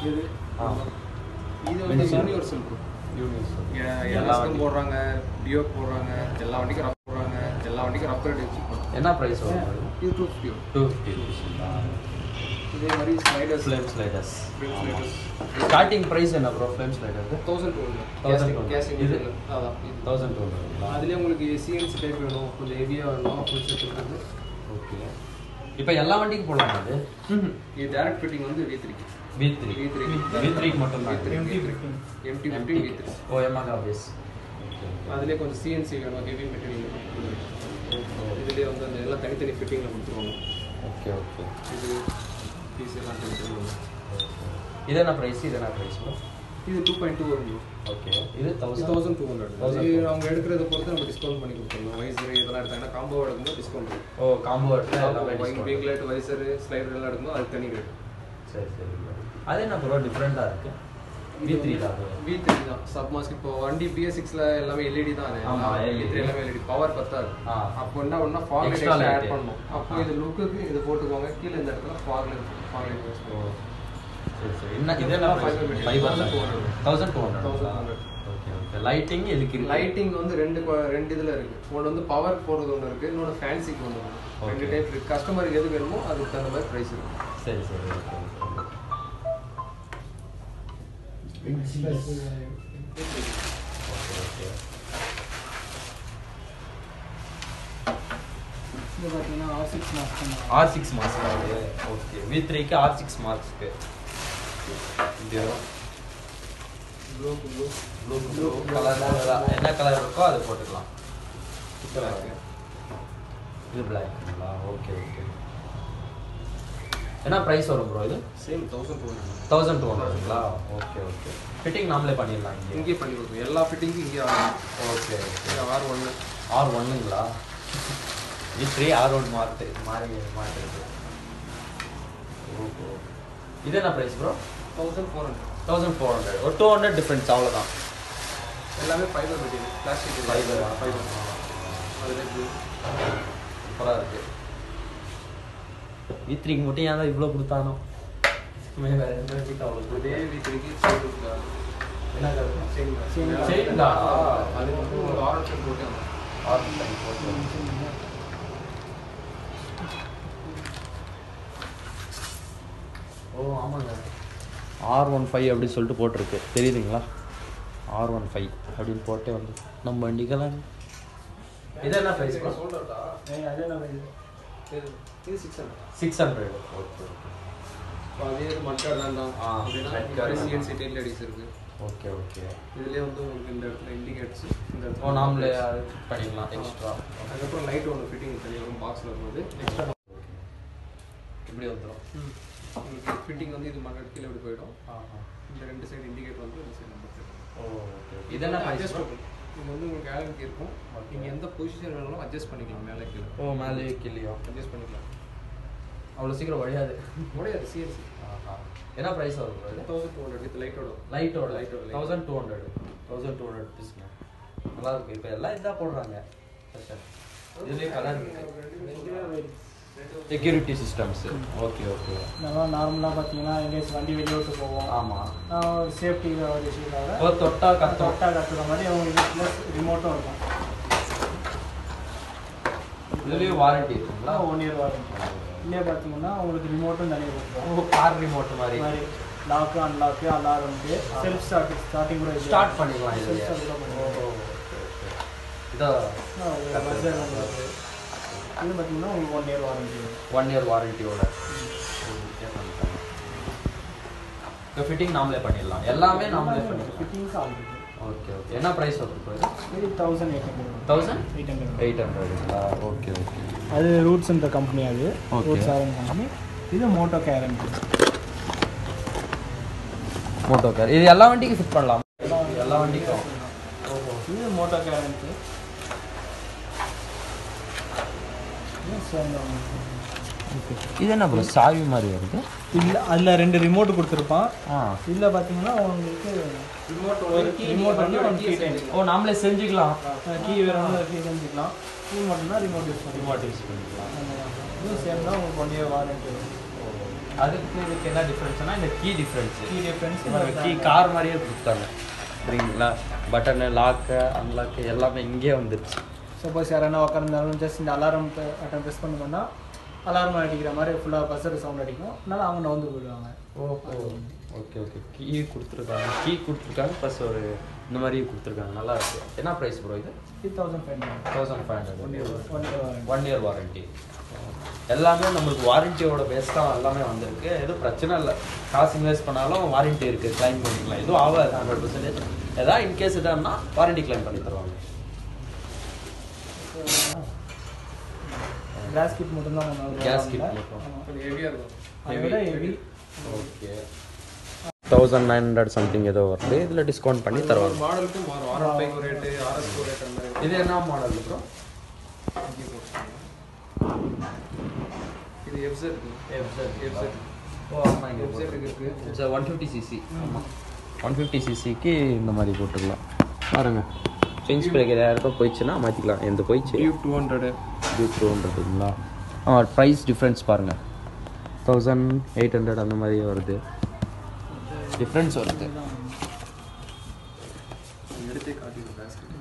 இது இது வந்து யூனிவர்சல் ப்ரோ. எல்எஸ்க்கும் போடுறாங்க, டியோக் போடுறாங்க, எல்லா வண்டிக்கும் ரப் போடுறாங்க, எல்லா வண்டிக்கும் ரப் ரேட் வச்சு போடுறாங்க. என்ன ப்ரைஸ் வரும்? இது 250. 250. இதே மாதிரி sliders, flame sliders. Sliders starting price என்ன ப்ரோ ஃப்ளேம் ஸ்லைடருக்கு? 1200. 1200. கேசிங் இது அதான் 1200. அதுலேயே உங்களுக்கு சிஎன்சி டைப் வேணும், கொஞ்சம் ஹெவியாக வேணும், ஃபுல் செட் இருக்குது. ஓகே. இப்போ எல்லா வண்டிக்கும் போடலாம் அது? இது டேரக்ட் ஃபிட்டிங் வந்து V3 V3 மட்டும் தான். MT15 V3. ஓ எம்ஆர் பேஸ். அதுலேயே கொஞ்சம் சிஎன்சி வேணும், ஹெவி மெட்டீரியல். இதுலேயே வந்து அந்த எல்லாம் தனித்தனி ஃபிட்டிங்கில் கொடுத்துருவாங்க. Okay okay. இது பீஸ் எல்லாம் தனித்தனி. இது என்ன ப்ரைஸ்? இது என்ன ப்ரைஸ் ப்ரோ? இது 2.2 வரும். ஓகே. இது 1200. அவங்க எடுக்கிறத பொறுத்து நம்ம டிஸ்கவுண்ட் பண்ணி கொடுத்துருவோம். வைசர் இதெல்லாம் எடுத்தாங்கன்னா காம்போ எடுக்கும்போது discount. Oh combo wing light, visor, slider எல்லாம் எடுக்கும்போது அது தனி ரேட். சரி சரி. அது என்ன ப்ரோ டிஃப்ரெண்ட்டாக இருக்குது? V3 தான். V3 தான் சப்மாஸ்க். இப்போ வண்டி BS6ல எல்லாமே LED தான். ஆமா, V3 எல்லாமே LED. பவர் பத்தாது. அப்போ என்ன பண்ணா ஃபாக் லைட் Extra ஆட் பண்ணணும். அப்போ இது லுக்குக்கு இது போட்டுக்கோங்க. கீழே இந்த இடத்துல ஃபாக் லைட் யூஸ் பண்ணுவோம். சரி சரி. என்ன இது என்ன ஃபைபர் 1200. Okay okay. லைட்டிங் எதுக்கு இருக்கு? லைட்டிங் வந்து ரெண்டு இதுல இருக்கு. ஒன்று வந்து பவர் போடுறது ஒன்று இருக்கு, இன்னொன்று ஃபேன்சிக்கு ஒன்று இருக்கு. ரெண்டு டைப் இருக்கு. கஸ்டமருக்கு எது வேணுமோ அதுக்கு தகுந்த மாதிரி ப்ரைஸ் இருக்கு. சரி சரி. Okay okay. இது பார்த்தீங்கன்னா R6 mask. R6 mask. Okay. V3க்கு R6 மாஸ்க்கு. இது ப்ளூ கலர் என்ன கலர் இருக்கோ அதை போட்டுக்கலாம். இது பிளாக்ங்களா? Okay okay. என்ன ப்ரைஸ் வரும் ப்ரோ இது? சேம் 1200. 1200ங்களா? Okay okay. ஃபிட்டிங் நாமளே பண்ணிடலாம் இங்கே பண்ணி கொடுப்போம். எல்லா ஃபிட்டிங்கும் இங்கே ஆகும். Okay okay. R1 R1ங்களா? V3 R1 மாற்றுறது. ஓஹோ. இது என்ன ப்ரைஸ் ப்ரோ? 1400. 1400. ஒரு 200 டிஃப்ரென்ஸ் அவ்வளோதான். எல்லாமே ஃபைபர் மெட்டீரியல், பிளாஸ்டிக் ஃபைபர். அதில் சூப்பராக இருக்குது. V3க்கு மட்டும் ஏன் தான் இவ்வளோ கொடுத்தானோ? வேறு எந்த வண்டிக்கு அவ்வளோ இதே V3க்கு என்ன செயின் செயின்டா? அது வந்து ஒரு ஆர்டர் போட்டு ஓ ஆமாங்க. R15 அப்படின்னு சொல்லிட்டு போட்டிருக்கு, தெரியுதுங்களா? R15 அப்படின்னு போட்டே வந்து நம்ம வண்டிக்கெல்லாம். இது என்ன ப்ரைஸ்? சொல்கிறதா அதே நம்ம இது 600. 600. ஓகே அதே இது மட்கார்ட் தான். மட்கார்ட். சிஎன்சி டெயில் லேடிஸ் இருக்குது. Okay okay. இதுலேயே வந்து உங்களுக்கு இந்த இடத்துல இண்டிகேட்ஸ் இந்த இடத்துல. ஓ நாமளே பண்ணிக்கலாம் எக்ஸ்ட்ரா. அதுக்கப்புறம் லைட் ஒன்று ஃபிட்டிங் தனியாக வரும் பாக்ஸில் வரும்போது எக்ஸ்ட்ரா இப்படி வந்துடும். உங்களுக்கு ஃபிட்டிங் வந்து இது மட்கார்ட் கீழே இப்படி போயிடும். இந்த ரெண்டு சைடு இண்டிகேட் வந்து இந்த சைடு நம்பர் போயிடும். ஓ ஓகே. இதெல்லாம் அட்ஜஸ்டபிள். இது வந்து உங்களுக்கு கேலரிக்கு இருக்கும். நீங்கள் எந்த பொசிஷன் வேணாலும் அட்ஜஸ்ட் பண்ணிக்கலாம். மேலே கீழே. ஓ மேலே கீழேயோ அட்ஜஸ்ட் பண்ணிக்கலாம். அவ்வளோ சீக்கிரம் வழியாது. முடியாது. சிஎன்சி என்ன ப்ரைஸ் வரும்? 1200 வித் லைட்டோட. லைட்டோட 1200. 1200 பீஸ்ங்க. நல்லா இருக்கு. இப்போ எல்லாம் இதான் போடுறாங்க. இதுலேயே கலர் இருக்கு. Security systems. Okay okay. நம்ம நார்மலாக பார்த்தீங்கன்னா எங்கேயாச்சும் வண்டி வெளியே விட்டு போவோம். ஆமாம். ஒரு சேஃப்டி ஒரு விஷயக்காக ஒரு தொட்டா கத்துற மாதிரி அவங்க ப்ளஸ் ரிமோட்டும் இருக்கும். இதுலேயும் வாரண்டி இருக்குங்களா? 1 இயர் வாரண்டி. இல்லையே பார்த்தீங்கன்னா உங்களுக்கு ரிமோட்டும் தனியாக கொடுத்துருவோம். கார் ரிமோட் மாதிரி லாக்கு அன்லாக்கு அலாரம்க்கு செல்ஃப் ஸ்டார்டிங் கூட ஸ்டார்ட் பண்ணிக்கலாம். இது செல்ஃப் ஸ்டார்ட் கூட பண்ணிக்கலாம். இதான் இது பார்த்தீங்கன்னா உங்களுக்கு 1 இயர் வாரண்டி. 1 இயர் வாரண்டியோட. இப்போ ஃபிட்டிங் நாமளே பண்ணிடலாம். எல்லாமே நாமளே பண்ணிடலாம். ஃபிட்டிங்ஸ் ஆகுது. Okay okay. என்ன ப்ரைஸ் வரும் இப்போ இது 1800. 1800ங்களா? Okay okay. அது ரூட்ஸ்ன்ற கம்பெனி. அது ரூட்ஸ் கம்பெனி. இது மோட்டோ கேரண்டி. Moto care. இது எல்லா வண்டிக்கும் ஃபிட் பண்ணலாம். எல்லா வண்டிக்கும். இது மோட்டோ கேரண்டி. இது என்ன ப்ரோ சாவி மாதிரி வருது? இல்லை அதில் 2 ரிமோட் கொடுத்துருப்பான். இதில் பார்த்தீங்கன்னா உங்களுக்கு ரிமோட் வந்து ஒன் கீ டைம். ஓ நாமளே செஞ்சுக்கலாம். கீ வேறு கீ செஞ்சுக்கலாம். கீ மட்டும்தான் ரிமோட் யூஸ் பண்ணிக்கலாம். யூஸ் பண்ணிக்கலாம். இது சேம் தான் உங்களுக்கு 1 இயர் வாரண்டி வரும். அதுக்கு இதுக்கு என்ன டிஃப்ரென்ஸ்னா இந்த key difference key difference car மாதிரியே கொடுத்தாங்க சரிங்களா. பட்டனு லாக்கு அன்லாக்கு எல்லாமே இங்கே வந்துருச்சு. சப்போஸ் யாரானா உட்காந்துருந்தாலும் ஜஸ்ட் இந்த அலாரம் பட்டன் ப்ரெஸ் பண்ணோம்னா அலாரம் அடிக்கிற மாதிரி ஃபுல்லாக பஸ்ஸர் சவுண்ட் அடிக்கும். அதனால அவங்க வந்து போயிடுவாங்க. ஓகே ஓகே கீ கொடுத்துருக்காங்க ப்ளஸ் ஒரு இந்த மாதிரி கொடுத்துருக்காங்க. நல்லா இருக்கு. என்ன ப்ரைஸ் ப்ரோ இது? 1500 1 இயர் வாரண்ட்டி. எல்லாமே நம்மளுக்கு வாரண்டியோட பேஸ் தான் எல்லாமே வந்திருக்கு. எதுவும் பிரச்சனை இல்லை. காசு இன்வெஸ்ட் பண்ணாலும் வாரண்ட்டி இருக்குது, கிளைம் பண்ணிக்கலாம். எதுவும் ஆகாது 100%. ஏதாவது இன்கேஸ் எதான்னா வாரண்ட்டி கிளைம் பண்ணி தருவாங்க. கிளாஸ் கிட் மட்டும்தான் கேஸ் கிட் மட்டும் கொஞ்சம் ஹெவியாக இருக்கும். ஹெவி. ஓகே 1900 சம்திங் ஏதோ வருது. இதில் டிஸ்கவுண்ட் பண்ணி தருவாங்க. மாடலுக்கு மாறும். R5 ஒரு ரேட்டு, RS ஒரு ரேட் அந்த மாதிரி. இது என்ன மாடல் ப்ரோ? இது FZ ஓ ஆமாம் இங்கே இருக்குது. 150cc. ஆமாம் 150ccக்கு இந்த மாதிரி போட்டுக்கலாம். பாருங்க செயின்ஸ் பிரேக்கர் யாருக்கோ போயிடுச்சுன்னா மாற்றிக்கலாம். எந்த போயிடுச்சு டியூக் 200 200ங்களா? ப்ரைஸ் டிஃப்ரென்ஸ் பாருங்கள் 1800 அந்த மாதிரி வருது. டிஃப்ரென்ஸ் வருது. எடுத்தே காட்டிடுவோம் பேஸ்கெட்.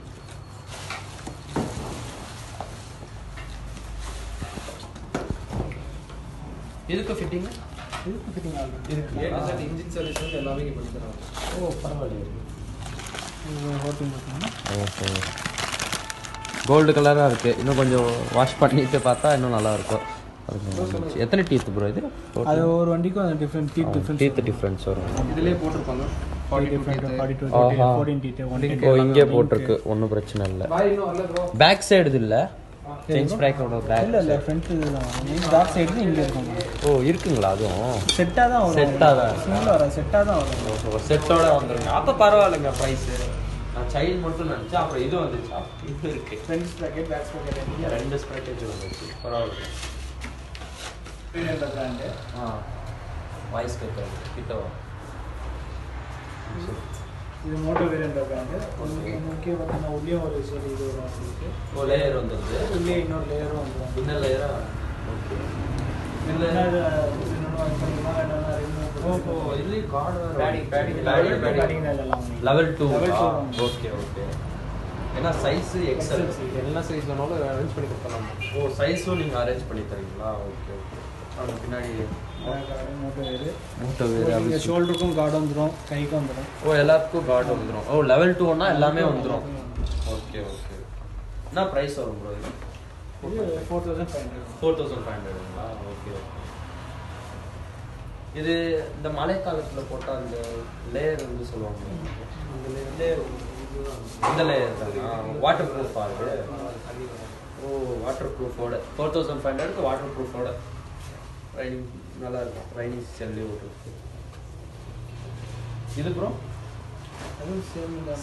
இதுக்கு ஃபிட்டிங் இருக்கு. இன்ஜின் சர்வீஸ் எல்லாமே இங்கே பண்ணி தராங்க. ஓ பரவாயில்ல. ஹோட்டிங் பார்த்தீங்கன்னா ஓகே கோல்டு கலராக இருக்குது. இன்னும் கொஞ்சம் வாஷ் பண்ணிட்டு பார்த்தா இன்னும் நல்லாயிருக்கும். எத்தனை டீத் ப்ரோ இது? அது ஒரு வண்டிக்கும் அது டிஃப்ரெண்ட் டீத் டிஃப்ரென்ஸ் வரும். இதிலே போட்டிருப்பாங்க 14 டீத். ஓ இங்கே போட்டிருக்கு. ஒன்றும் பிரச்சனை இல்லை. பாய் இன்னும் வரல ப்ரோ. பேக் சைடு இது இல்லை. செயின்ஸ் பிரேக்கரோட பேக் இல்லை ஃப்ரண்ட் இதுதான். பேக் சைடு இங்கே இருக்கும். ஓ இருக்குங்களா? அதுவும் செட்டாக தான் வரும். செட்டாக தான் சிங்கிள் வரும். செட்டாக தான் வரும். ஒரு செட்டோட வந்துருங்க. அப்போ பரவாயில்லைங்க ப்ரைஸு. நான் சைல்டு மட்டும் நினச்சேன். அப்புறம் இது வந்துச்சா? இது இருக்குது. Front sprocket back sprocket 2 sprocket வந்துச்சு. பரவாயில்ல. பிராண்டு. வாய்ஸ் கேட்குறது கிட்ட வா. இது மோட்டோ வேரியண்ட் பிராண்டு. முக்கியம் பார்த்தீங்கன்னா உள்ளே ஒரு சரி இது வரும். உங்களுக்கு ஓ லேயர் வந்துருது. உள்ளே இன்னொரு லேயரும் வந்துடும். இன்னர் லேயரா? ஓகே. லெவல் 2. Okay okay. ஏன்னா சைஸு எக்ஸல் என்ன சைஸ் வேணாலும் அரேஞ்ச் பண்ணி கொடுக்கலாம். ஓ சைஸும் நீங்கள் அரேஞ்ச் பண்ணி தரீங்களா? Okay okay. அது பின்னாடி மூட்டை வேறு ஷோல்டருக்கும் கார்டு வந்துடும், கைக்கும் வந்துடும். ஓ எல்லாத்துக்கும் கார்டு வந்துடும். ஓ லெவல் 2னா எல்லாமே வந்துடும். Okay okay. என்ன ப்ரைஸ் வரும் ப்ரோ இது? 4500ங்களா? Okay okay. இது இந்த மழைக்காலத்தில் போட்டால் அந்த லேயர் வந்து சொல்லுவாங்க. இந்த லேயர் தானா? வாட்டர் ப்ரூஃப் ஆகுது. ஓ வாட்டர் ப்ரூஃபோட 4500க்கு வாட்டர் ப்ரூஃபோட ரைனிங் நல்லா இருக்கும். ரைனிங் சீசன்லேயே ஓட்டுருக்கு. இது ப்ரோ அதுவும் சேம் தான்.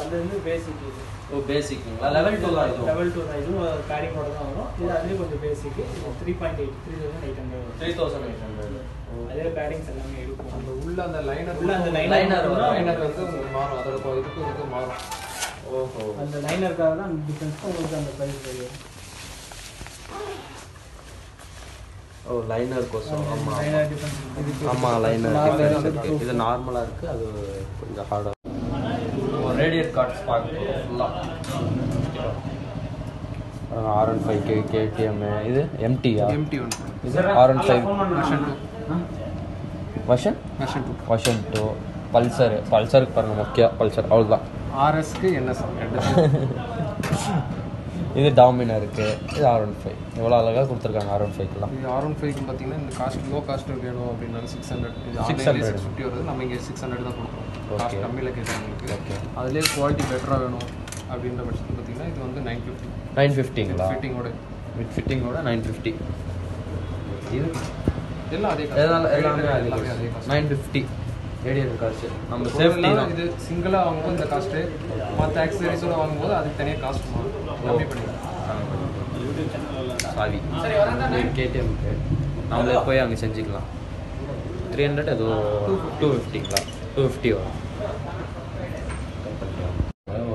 அது வந்து பேசிக். ஓ பேசிக்குங்களா? லெவல் 2 தான் இது. லெவல் 2 தான். இதுவும் பேடிங்கோட தான் வரும். இது அதுலேயும் கொஞ்சம் பேசிக். 3.8 3800. அதே பேடிங்ஸ் எல்லாமே இருக்கும். அந்த உள்ள அந்த லைனர் லைனர் வந்து மாறும். அதோட இதுக்கு மாறும். ஓஹோ. அந்த லைனருக்காக தான் அந்த டிஃபரன்ஸ் உங்களுக்கு அந்த ப்ரைஸ் தெரியும். ஓ லைனர் கோசம். ஆமாம் லைனர் டிஃபரன்ஸ். ஆமாம் லைனர் டிஃபரன்ஸ் இருக்குது. இது நார்மலாக இருக்குது. அது கொஞ்சம் ஹார்டாக. ரேடியேட் கார்ட்ஸ் பார்க்க ஃபுல்லாக R15 KTM. இது எம்டியா? MT one. இது R15 வெர்ஷன் 2. பல்சருக்கு பாருங்கள். முக்கியம் பல்சர் அவ்வளோதான். RSக்கு NS. இது டாமினருக்கு. இது R15. எவ்வளோ அழகாக கொடுத்துருக்காங்க R15க்குலாம். இது R15க்கு பார்த்தீங்கன்னா இந்த காஸ்ட் லோ காஸ்ட் வேணும் அப்படின்னா 600. 650 வருது. நம்ம இங்கே 600 தான் கொடுக்குறோம். காஸ்ட் கம்மியில் கேட்குறவங்களுக்கு. ஓகே. அதுலேயே குவாலிட்டி பெட்டராக வேணும் அப்படின்ற பட்சத்தில் பார்த்தீங்கன்னா இது வந்து 950ங்களா? ஃபிட்டிங்கோட 950. இது எல்லாம் அதே எல்லாமே அதே 950 ரேடியேட்டர் காஸ்ட். நம்ம சேஃப்டி தான். இது சிங்கிளாக வாங்கும்போது இந்த காஸ்ட்டு, மற்ற ஆக்சசரிஸோட வாங்கும்போது அதுக்கு தனியாக காஸ்ட் கம்மி பண்ணிக்கலாம். சாவி கேடிஎம்க்கு நம்மளே போய் அங்கே செஞ்சுக்கலாம். 300 ஏதோ 250ங்களா? 250 வரும்.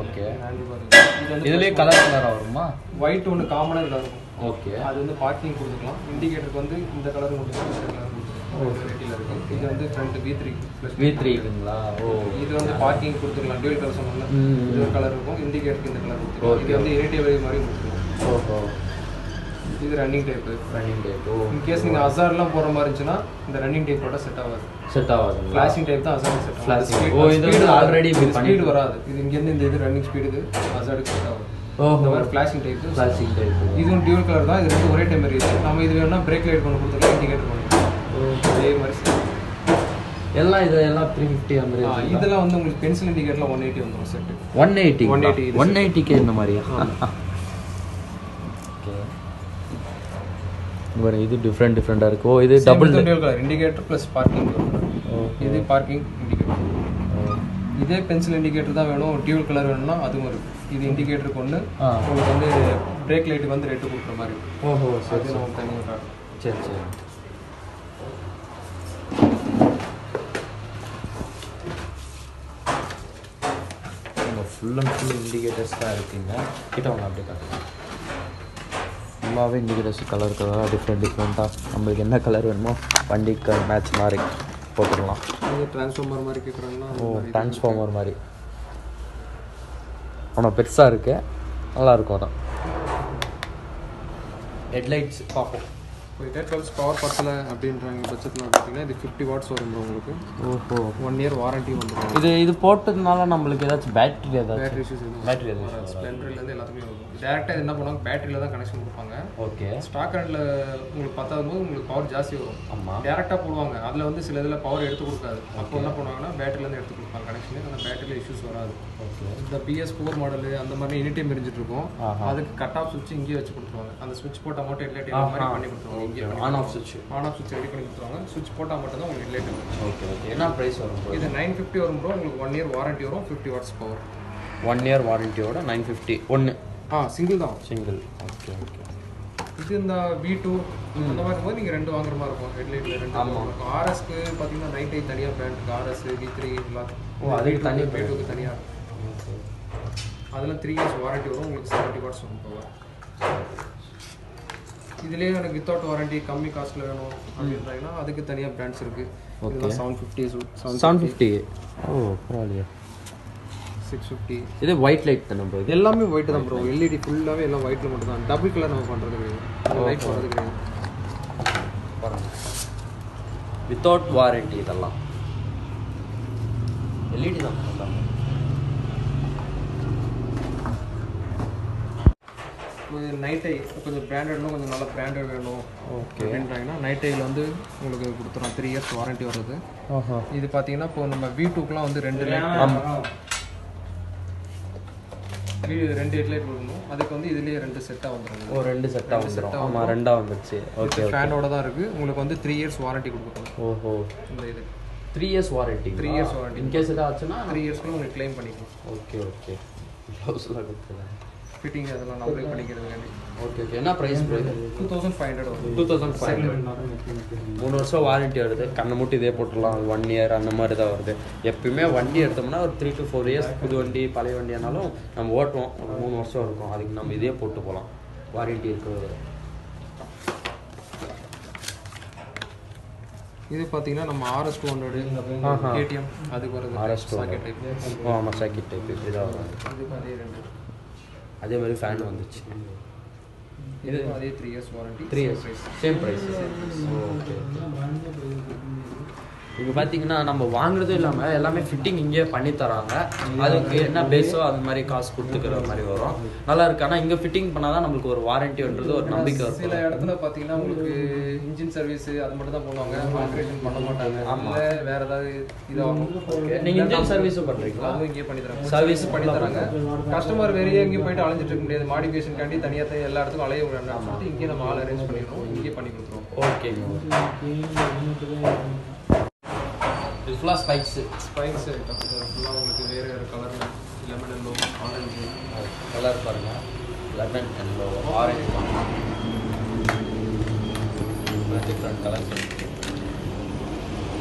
ஓகே. இதுலேயே கலர் கலராக வருமா? ஒயிட் ஒன்று காமனாக இதில் இருக்கும். ஓகே. அது வந்து பார்க்கிங் கொடுத்துக்கலாம். இண்டிகேட்டருக்கு வந்து இந்த கலர் கொடுத்துக்கலாம், இந்த கலர் கொடுத்துக்கலாம். வெரைட்டியில் இருக்குது. இது வந்து ஃப்ரண்ட் V3 ப்ளஸ் V3ங்களா? ஓ, இது வந்து பார்க்கிங் கொடுத்துக்கலாம். டியூல் கலர் சொன்னோம்ல, இது ஒரு கலர் இருக்கும். இண்டிகேட்டருக்கு இந்த கலர் கொடுத்துக்கலாம். இது வந்து இரிட்டேபிள் மாதிரி கொடுத்துக்கலாம். ஓஹோ. இது running type. Running type. Oh, in case நீங்கள் அசார்லாம் போகிற மாதிரி இருந்துச்சுன்னா இந்த ரன்னிங் டைப்போட செட் ஆகாது. செட் ஆகாது. ஃப்ளாஷிங் டைப் தான் அசார்ட் செட் ஆகும். Flashing. ஓ, இது வந்து ஆல்ரெடி ஸ்பீடு வராது. இது இங்கேருந்து இந்த இது ரன்னிங் ஸ்பீடுக்கு அசார்டுக்கு செட் ஆகும். இந்த மாதிரி ஃப்ளாஷிங் டைப். Flashing type. இதுவும் டியூல் கலர் தான். இது ரெண்டு ஒரே டைம் இருக்குது. நம்ம இது வேணும்னா பிரேக் லைட் கொண்டு கொடுத்துக்கலாம், இண்டிகேட்டர் கொண்டு அதே மாதிரி எல்லாம் இது எல்லாம் 350 அந்த மாதிரி. இதெல்லாம் வந்து உங்களுக்கு பென்சில் இண்டிகேட்டர்ல 180 வந்துடும் செட். 180. 180 இந்த மாதிரியா? ஓகே. பாருங்க, இது டிஃப்ரெண்டாக இருக்கு. ஓ, இது double dual colour indicator plus parking. இது பார்க்கிங் இண்டிகேட்டர். இதே பென்சில் இண்டிகேட்டர் தான் வேணும், டியூல் கலர் வேணும்னா அதுவும் இருக்குது. இது இண்டிகேட்டருக்கு ஒன்று, உங்களுக்கு வந்து பிரேக் லைட்டுக்கு வந்து ரெட்டு கொடுக்குற மாதிரி. ஓஹோ, அது நமக்கு தனியாக. சரி சரி. ஃபுல் அண்ட் ஃபுல் இண்டிகேட்டர்ஸ் தான் இருக்குங்க. கிட்ட ஒன்று அப்படி காட்டுங்க. ஃபுல்லாகவே இண்டிகேட்டர்ஸ் கலர் கலராக டிஃப்ரெண்ட்டாக நம்மளுக்கு என்ன கலர் வேணுமோ வண்டிக்கு மேட்ச் மாதிரி போட்டுடலாம். டிரான்ஸ்ஃபார்மர் மாதிரி கேட்குறாங்கன்னா, ஓ, டிரான்ஸ்ஃபார்மர் மாதிரி. ஆனால் பெருசாக இருக்கு, நல்லாயிருக்கும். அதான் ஹெட்லைட்ஸ் பார்ப்போம். இப்போ 12 பவர் பத்தலை அப்படின்றாங்க பட்சத்தில் பார்த்தீங்கன்னா இது 50 வாட்ஸ் வரும் உங்களுக்கு. ஓஹோ. 1 இயர் வாரண்டி வந்துடும். இது போட்டதுனால நம்மளுக்கு ஏதாச்சும் பேட்டரி இஷ்யூஸ் பேட்டரி ஸ்ப்ளெண்டர்லேருந்து எல்லாத்துக்குமே வரும். டேரெக்டாக என்ன பண்ணுவாங்க, பேட்டரியில் தான் கனெக்ஷன் கொடுப்பாங்க. ஓகே. ஸ்டாக் கரண்டில் உங்களுக்கு பத்தாது போது உங்களுக்கு பவர் ஜாஸ்தி வரும். ஆமாம். டேரெக்டாக போடுவாங்க. அதில் வந்து சில இதில் பவர் எடுத்து கொடுக்காது. அப்போ என்ன பண்ணுவாங்கன்னா பேட்டரிலேருந்து எடுத்து கொடுப்பாங்க கனெக்ஷனு. அந்த பேட்டரியில் இஷ்யூஸ் வராது. ஓகே. இந்த PS4 மாடலு அந்த மாதிரி எனி டைம் எரிஞ்சிட்டு இருக்கும். அதுக்கு கட் ஆஃப் சுவிட்ச் இங்கேயே வச்சு கொடுத்துருவாங்க. அந்த சுவிட்ச் போட்டால் மட்டும் ஹெட்லைட் மாதிரி பண்ணி கொடுத்துருவாங்க. இங்கே ஆன் ஆஃப் சுவிட்ச் ரெடி பண்ணி கொடுத்துருவாங்க. சுவிட்ச் போட்டால் மட்டும் தான் உங்களுக்கு ஹெட்லைட் வரும். Okay okay. என்ன ப்ரைஸ் வரும்? இது 950 வரும் ப்ரோ. உங்களுக்கு 1 இயர் வாரண்டி வரும். 50 வாட்ஸ் பவர். 1 இயர் வாரண்டியோட 950. ஒன்று சிங்கிள் தான். சிங்கிள். Okay okay. இது இந்த V2 அந்த மாதிரி போது நீங்கள் ரெண்டு வாங்குற மாதிரி இருக்கும். ஹெட்லைட்டில் ரெண்டு. ஆமாம். RSக்கு பார்த்தீங்கன்னா 98 தனியாக பிராண்ட் இருக்குது. RS V3 எல்லாம். ஓ, அதுக்கு தனி V2க்கு தனியாக இருக்கும். அதில் 3 இயர்ஸ் வாரண்டி வரும். உங்களுக்கு 70 வாட்ஸ் வரும் பவர். இதுலேயே எனக்கு வித்தவுட் வாரண்டி கம்மி காஸ்ட்டில் வேணும் அப்படின்றாங்கன்னா அதுக்கு தனியாக பிராண்ட்ஸ் இருக்குது. இதெல்லாம் 750. ஓ, பரவாயில்லையா. 650. இது ஒயிட் லைட் தானே ப்ரோ? இது எல்லாமே ஒயிட் தான் ப்ரோ. LED ஃபுல்லாகவே எல்லாம் ஒயிட்டில் மட்டும் தான். டபுள் கலர் நம்ம பண்ணுறது கிடையாது. லைட் போடுறது கிடையாது. பாருங்கள், வித்தவுட் வாரண்டி இதெல்லாம் LED தான் எல்லாமே. நைட் ஐ கொஞ்சம் பிராண்டட்னும் கொஞ்சம் நல்லா பிராண்டட் வேணும் அப்படின்றாங்கன்னா நைட் ஐயில் வந்து உங்களுக்கு கொடுத்துறோம். 3 இயர்ஸ் வாரண்டி வருது. இது பார்த்தீங்கன்னா இப்போ நம்ம V2க்குலாம் வந்து 2 ஹெட்லைட் கொடுக்கணும். அதுக்கு வந்து இதுலேயே 2 செட்டாக வந்துடும். ஓ, 2 செட்டாக வந்துடும். ஆமாம், 2ஆக வந்துச்சு. ஓகே. ஃபேனோட தான் இருக்குது. உங்களுக்கு வந்து 3 இயர்ஸ் வாரண்டி கொடுக்கணும். ஓஹோ. இந்த இது 3 years warranty. 3 years warranty. In case ஏதாச்சுன்னா 3 இயர்ஸ்க்குள்ள உங்களுக்கு க்ளைம் பண்ணிக்கலாம். Okay okay. ப்ளவுஸ்லாம் கொடுத்துருங்க. ஃபிட்டிங் அதெல்லாம் நம்மளே பண்ணிக்கிறதுக்காண்டி. Okay okay. என்ன ப்ரைஸ் ப்ரோ? 2500 வரும். 2500. 3 வருஷம் வாரண்டி வருது. கண்ணை மூட்டி இதே போட்டுடலாம். 1 இயர் அந்த மாதிரி தான் வருது. எப்பயுமே வண்டி எடுத்தோம்னா ஒரு 3 to 4 இயர்ஸ். புது வண்டி பழைய வண்டியானாலும் நம்ம ஓட்டுவோம். ஒரு 3 வருஷம் இருக்கும். அதுக்கு நம்ம இதே போட்டு போகலாம். வாரண்டி இருக்குது. இது பார்த்தீங்கன்னா நம்ம RS 200 KTM அதுக்கு வருது. RS 200 socket type. ஓ, ஆமாம், சாக்கெட் டைப் இப்படிதான் வரும். இதுக்கு அதே 2. அதே மாதிரி ஃபேன் வந்துச்சு. இது அதே 3 years warranty. 3 years same price. Okay. இப்போ பார்த்தீங்கன்னா நம்ம வாங்குறதும் இல்லாமல் எல்லாமே ஃபிட்டிங் இங்கே பண்ணி தராங்க. அதுக்கு என்ன பேஸோ அது மாதிரி காசு கொடுத்துக்கிற மாதிரி வரும். நல்லா இருக்கு. ஆனால் இங்கே ஃபிட்டிங் பண்ணால் தான் நம்மளுக்கு ஒரு வாரண்டின்றது ஒரு நம்பிக்கை வரும். சில இடத்துல பார்த்தீங்கன்னா உங்களுக்கு இன்ஜின் சர்வீஸ் அது மட்டும் தான் போடுவாங்க. ஆல்ட்ரேஷன் பண்ண மாட்டாங்க. ஆமாம், வேறு ஏதாவது இதாகும். நீங்கள் இன்ஜின் சர்வீஸும் பண்ணுறீங்களா? அதுவும் இங்கே பண்ணி தராங்க. சர்வீஸ் பண்ணி தராங்க. கஸ்டமர் வெளியே எங்கேயும் போயிட்டு அலைஞ்சிட்டு இருக்க முடியாது. மாடிஃபிகேஷன் தனியாக எல்லா இடத்துக்கும் அலைய முடியாது. இங்கே நம்ம ஆள் அரேஞ்ச் பண்ணிடுறோம். இங்கே பண்ணி கொடுத்துருவோம். ஓகேங்க. இது ஃபுல்லாக ஸ்பைக்ஸ் ஐட்டம். ஃபுல்லாக உங்களுக்கு வேறு colour lemon yellow orange colour பாருங்கள். Lemon yellow orange different colours.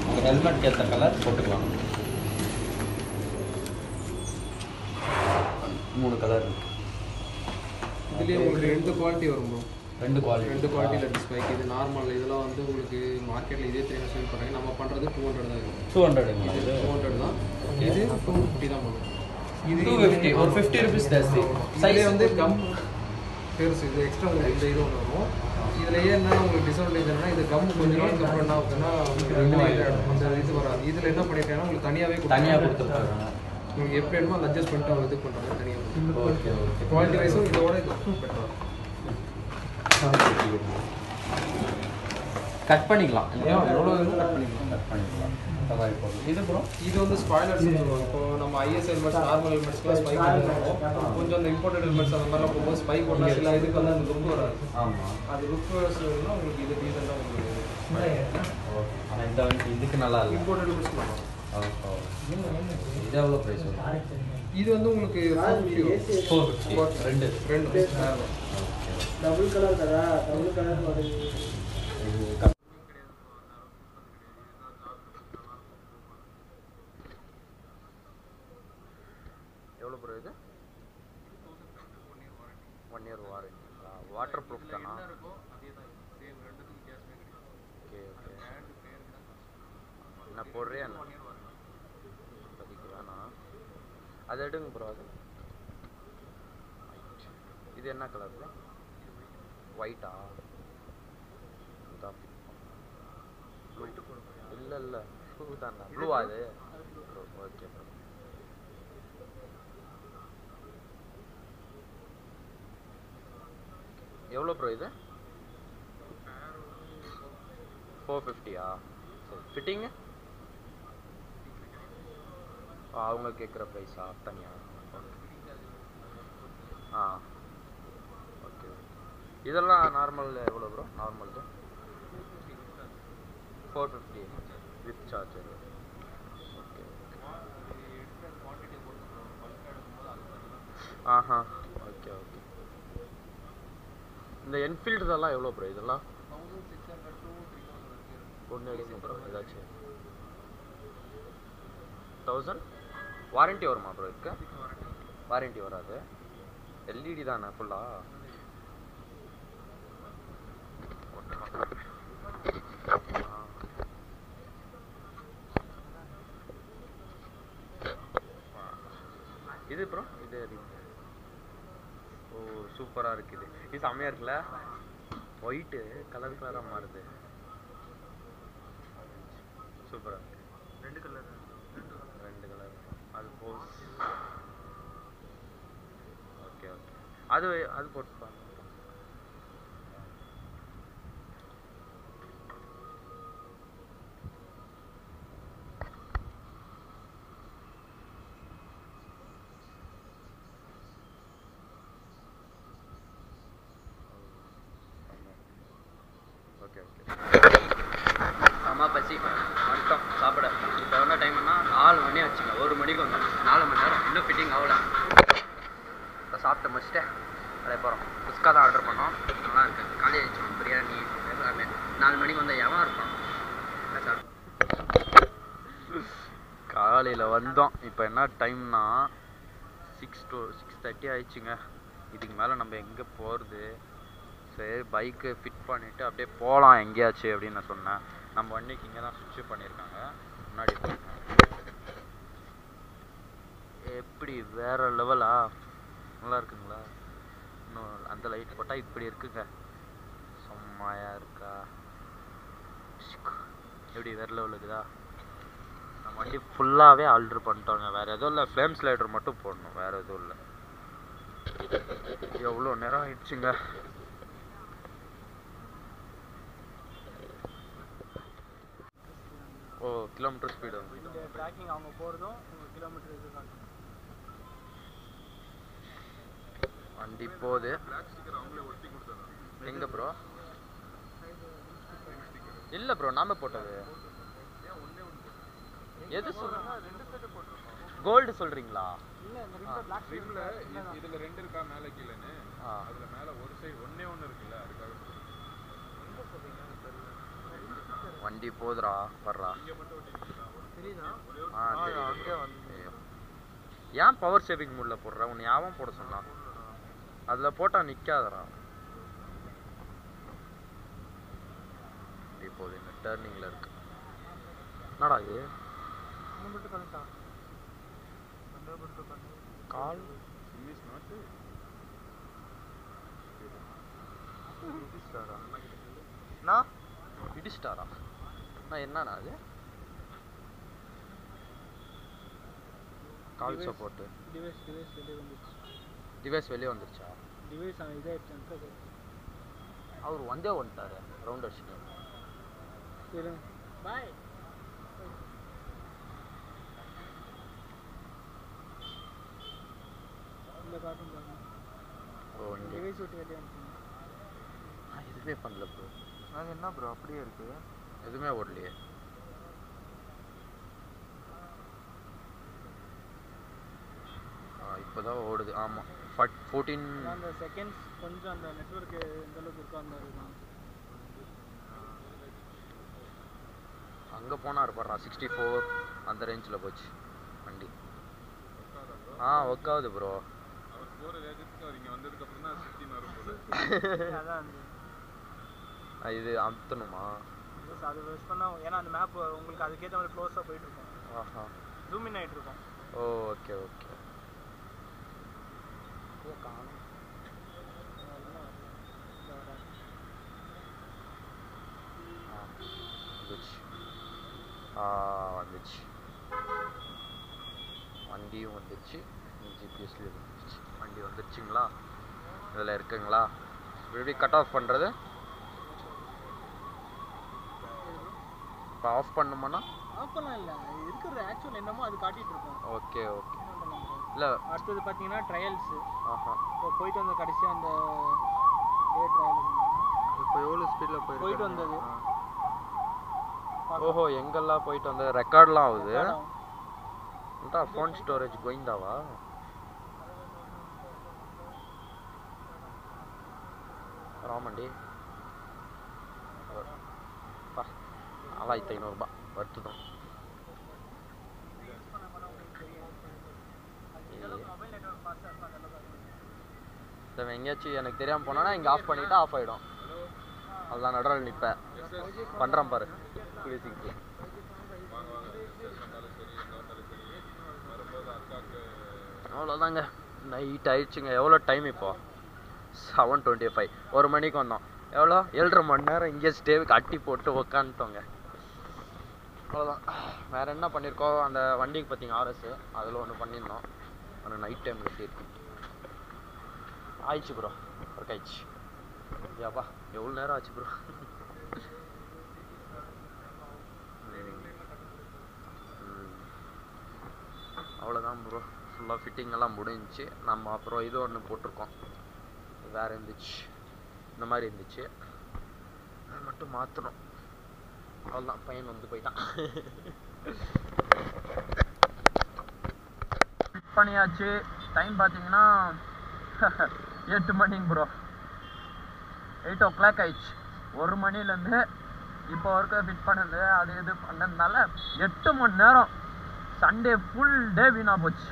உங்கள் ஹெல்மெட்க்கு ஏற்ற கலர் போட்டுக்கலாம். 3 கலர் இருக்குது. இதுலேயே உங்களுக்கு 2 குவாலிட்டி வரும் ப்ரோ. 2 குவாலிட்டியில் டிஸ் பைக். இது நார்மல், இதெல்லாம் வந்து உங்களுக்கு மார்க்கெட்டில் இதே 300 சேல் பண்ணுறாங்க. நம்ம பண்ணுறது 200 தான் இருக்கும். 200 இது 200 தான். இது 250 தான் பண்ணும். இது 250 ஒரு 50 ரூபீஸ் ஜாஸ்தி. சைஸே வந்து கம் பெருசு. இது எக்ஸ்ட்ரா உங்களுக்கு இந்த இது ஒன்று வரும். இதில் என்ன உங்களுக்கு டிஸ்அட்வான்டேஜ் என்னன்னா, இது கம் கொஞ்சம் நாளுக்கு அப்புறம் என்ன ஆகுதுன்னா அந்த இது வராது. இதில் என்ன பண்ணிட்டேன்னா உங்களுக்கு தனியாகவே கொடுத்துருக்காங்க. உங்களுக்கு எப்படி வேணுமோ அந்த அட்ஜஸ்ட் பண்ணிட்டு அவங்க இது பண்ணுறாங்க தனியாக. ஓகே குவாலிட்டி வைஸும் இதோட இது பெட்டராக கட் பண்ணிக்கலாம். எவ்வளோ இதுவும் கட் பண்ணிக்கலாம். இது ப்ரோ இது வந்து ஸ்பாய்லர்ஸ் சொல்லுவாங்க. இப்போ நம்ம ஐஎஸ் ஹெல்மெட்ஸ், நார்மல் ஹெல்மெட்ஸ்லாம் ஸ்பைக் இருக்கும். கொஞ்சம் அந்த இம்போர்ட்டட் ஹெல்மெட்ஸ் அந்த மாதிரிலாம் போகும்போது ஸ்பைக் ஒன்றா சில இதுக்கு வந்து அந்த லுக் வராது. ஆமாம், அது லுக் வரணும்னா உங்களுக்கு இது டீசெண்டாக உங்களுக்கு ஆனால் இந்த வந்து இதுக்கு நல்லா இல்லை. இம்போர்ட்டட் ஹெல்மெட்ஸ் பண்ணலாம். இது எவ்வளோ ப்ரைஸ் வரும்? இது வந்து உங்களுக்கு 450 ரெண்டு டபுள் கலர் தரா, டபுள் கலர் வருது. எவ்வளோ ப்ரோ இது? 1 year வாரண்டிங்களா? வாட்டர் ப்ரூஃப் தானா? Okay okay. என்ன போடுறியா என்ன? இப்போதைக்கு வேணாம், அது எடுங்க ப்ரோ. அது இது என்ன கலர் ப்ரோ? ஒயிட்டா? இல்லை இல்லை ப்ளூ தானே? ப்ளூவா அது? Okay bro. எவ்வளோ ப்ரோ இது? 450யா? சரி. ஃபிட்டிங்கு அவங்க கேட்குற ப்ரைஸா தனியாக? ஆ ஓகே. இதெல்லாம் நார்மல் எவ்வளோ bro? Normal 450 with charger. Okay ஆஹா ஓகே ஓகே. இந்த என்ஃபீல்டுதெல்லாம் எவ்வளோ ப்ரோ? இதெல்லாம் 1600 to 3000 ஒன்று எடுங்க ப்ரோ. ஏதாச்சும் 1000 வாரண்ட்டி வருமா ப்ரோ? இருக்கு வாரண்ட்டி வராது. எல்இடி தானே ஃபுல்லாக? இது ப்ரோ இது ஓ சூப்பராக இருக்குது. இது செம்மையாக இருக்குல்ல? ஒயிட்டு கலர் கலராக மாறுது. சூப்பராக இருக்கு. 2 கலர் அது போஸ். Okay okay. அது போட்டு பாருங்க. Okay okay. அம்மா பசி வந்துட்டோம் சாப்பிட. இப்போ என்ன டைம்னா 4 மணி ஆச்சுங்க. 1 மணிக்கு வந்தோம். 4 மணி நேரம் இன்னும் ஃபிட்டிங் ஆகல. இப்போ சாப்பிட்டு முடிச்சுட்டு அப்படியே போகிறோம். குஸ்கா தான் ஆர்டர் பண்ணோம். நல்லா இருக்குது. காலி ஆயிடுச்சு. பிரியாணி எல்லாமே 4 மணிக்கு வந்தால் எவன் இருப்பான்? சார் காலையில் வந்தோம். இப்போ என்ன டைம்னா 6 to 6:30 ஆயிடுச்சுங்க. இதுக்கு மேலே நம்ம எங்கே போகிறது? சரி பைக்கு ஃபிட் பண்ணிவிட்டு அப்படியே போகலாம் எங்கேயாச்சு அப்படின்னு நான் சொன்னேன். நம்ம வண்டிக்கு இங்கே தான் சுவிட்ச் பண்ணியிருக்காங்க முன்னாடி. எப்படி வேறு லெவலா? நல்லா இருக்குங்களா? இன்னும் அந்த லைட் போட்டால் இப்படி இருக்குங்க. செம்மையாக இருக்கா? எப்படி வேறு லெவலுக்குதா? நம்ம வண்டி ஃபுல்லாகவே ஆல்ட்ரு பண்ணிட்டோங்க. வேறு எதுவும் இல்லை. ஃப்ளேம் ஸ்லைடர் மட்டும் போடணும். வேறு எதுவும் இல்லை. எவ்வளோ நேரம் ஆயிடுச்சுங்க. ஓ கிலோமீட்டர் ஸ்பீடு ட்ராக்கிங் அவங்க போகிறதும் உங்கள் கிலோமீட்டர் இதுதான். வண்டி போகுது. எங்கே ப்ரோ? இல்லை ப்ரோ நாம போட்டது எது சொல்கிறேன்? கோல்டு சொல்கிறீங்களா? இல்லை இந்த ரிம்ல பிளாக் ரிம்ல இதுல 2 இருக்கா மேலே கீழேன்னு? அதுல மேலே ஒரு சைடு ஒண்ணே இருக்குல்ல, அதுக்காக வண்டி போதுரா வர்றா. தெரியுதா? சரி. ஏன் பவர் சேவிங் மூடில் போடுற? உன்னை யாவும் போட சொன்னா? அதில் போட்டால் நிற்காதரா. இப்போது இந்த டர்னிங்கில் இருக்கு. என்னடா இது கால் இடிஸ்டாரா? நான் என்னண்ணா அது கால் சப்போர்ட்டு டிவைஸ் வெளியே வந்துருச்சா? அவர் வந்தே வந்துட்டாரு ரவுண்ட் அடிச்சுட்டு. பாய் இந்த காட்டும் பாருங்க. ஓ இங்கே டிவைஸ் விட்டு வெளியே வந்துட்டீங்க. எதுவுமே பண்ணல ப்ரோ. அது என்ன ப்ரோ அப்படியே இருக்கு? எதுவுமே ஓடலையே. இப்போதான் ஓடுது. ஆமாம் 14 அந்த செகண்ட்ஸ் கொஞ்சம் அந்த நெட்வொர்க் எந்த அளவுக்கு இருக்கோ அந்த இதுதான். அங்கே போனார் பாடுறா 64 அந்த ரேஞ்சில் போச்சு வண்டி. ஒர்க் ஆகுது ப்ரோ. அவர் போகிற வேகத்துக்கு அவர் இங்கே வந்ததுக்கப்புறம் தான் 16 வரும் போல. அதான் இது அமுத்தணுமா? அது யூஸ் பண்ணா ஏன்னா அந்த மேப் உங்களுக்கு அதுக்கேற்ற மாதிரி க்ளோஸாக போயிட்டு இருக்கும். ஆஹா ஜூம் இன் ஆகிட்டு இருக்கும். ஓ ஓகே ஓகே. வந்துச்சு வண்டியும் வந்துச்சு. ஜிபிஎஸ்லேயும் வந்துச்சு. வண்டி வந்துருச்சுங்களா? இதில் இருக்குங்களா? எப்படி கட் ஆஃப் பண்ணுறது? இப்போ ஆஃப் பண்ணுமாண்ணா? ஆஃப் பண்ணலாம் இல்லை, இருக்கிறது ஆக்சுவல் என்னமோ அது காட்டிகிட்டு இருக்கும். Okay okay. இல்லை அடுத்தது பார்த்தீங்கன்னா ட்ரையல்ஸு. ஆஹா இப்போ போயிட்டு வந்த கடைசியாக அந்த டே ட்ரையல் இப்போ எவ்வளோ ஸ்பீடில் போயிட்டு வந்தது. ஓஹோ எங்கெல்லாம் போயிட்டு வந்தது ரெக்கார்ட்லாம் ஆகுது. Phone storage கோயிந்தாவா? ராமண்டி 1500 வருத்து தான். எங்கேயாச்சும் எனக்கு தெரியாமல் போனோன்னா இங்கே ஆஃப் பண்ணிவிட்டு ஆஃப் ஆகிடும். அதுதான் நடுவில் நிற்பேன். பண்ணுறேன் பாரு குளிச்சுக்கிட்டு. அவ்வளோதாங்க நைட் ஆயிடுச்சுங்க. எவ்வளோ டைம் இப்போ? 7:25. 1 மணிக்கு வந்தோம். எவ்வளோ 7.5 மணி நேரம் இங்கே ஸ்டேவுக்கு அட்டி போட்டு உக்காந்துட்டோங்க. அவ்வளோதான். வேறு என்ன பண்ணியிருக்கோம்? அந்த வண்டிக்கு பார்த்தீங்க ஆர்எஸ் அதில் ஒன்று பண்ணியிருந்தோம். ஆனால் நைட் டைமில் சேர்த்து ஆயிடுச்சு ப்ரோ. ஒர்க் ஆயிடுச்சு. யாப்பா எவ்வளோ நேரம் ஆச்சு ப்ரோ. அவ்வளோதான் ப்ரோ. ஃபுல்லாக ஃபிட்டிங்கெல்லாம் முடிஞ்சிச்சு. நம்ம அப்புறம் இது ஒன்று போட்டிருக்கோம். வேறு இருந்துச்சு, இந்த மாதிரி இருந்துச்சு. அது மட்டும் மாற்றணும். அவ்வளோதான். பையன் வந்து போயிட்டான். ஃபிட் பண்ணியாச்சு. டைம் பார்த்தீங்கன்னா 8 மணிங்க ப்ரோ. 8 o'clock ஆயிடுச்சு. 1 மணிலேருந்து இப்போ வரைக்கும் ஃபிட் பண்ணது அது இது பண்ணதுனால 8 மணி நேரம் சண்டே ஃபுல் டே வீணாக போச்சு.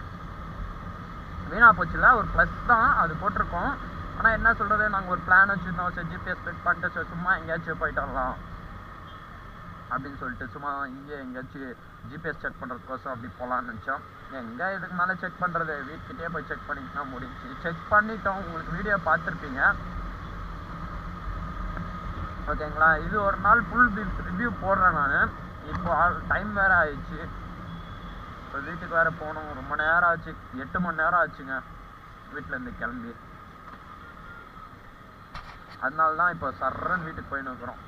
வீணாக போச்சுல ஒரு ப்ளஸ் தான் அது போட்டிருக்கோம். ஆனால் என்ன சொல்கிறது, நாங்கள் ஒரு பிளான் வச்சுருந்தோம். சரி ஜிபிஎஸ் ஃபிட் பண்ணிட்டு சரி சும்மா எங்கேயாச்சும் போயிட்டு வரலாம் அப்படின்னு சொல்லிட்டு சும்மா இங்கே எங்கேயாச்சும் ஜிபிஎஸ் செக் பண்ணுறதுக்கோசம் அப்படி போகலான்னு நினச்சோம். எங்கே இதுக்கு மேலே செக் பண்ணுறது, வீட்டுக்கிட்டே போய் செக் பண்ணிட்டுனா முடிஞ்சு. செக் பண்ணிட்டோம். உங்களுக்கு வீடியோ பார்த்துருப்பீங்க ஓகேங்களா. இது ஒரு நாள் ஃபுல் ரிவ்யூ போடுறேன் நான். இப்போ டைம் வேறு ஆயிடுச்சு. இப்போ வீட்டுக்கு வேறு போகணும். ரொம்ப நேரம் ஆச்சு. 8 மணி நேரம் ஆச்சுங்க வீட்டிலேருந்து கிளம்பி. அதனால தான் இப்போ சர்றன்னு வீட்டுக்கு போயின்னு இருக்கிறோம்.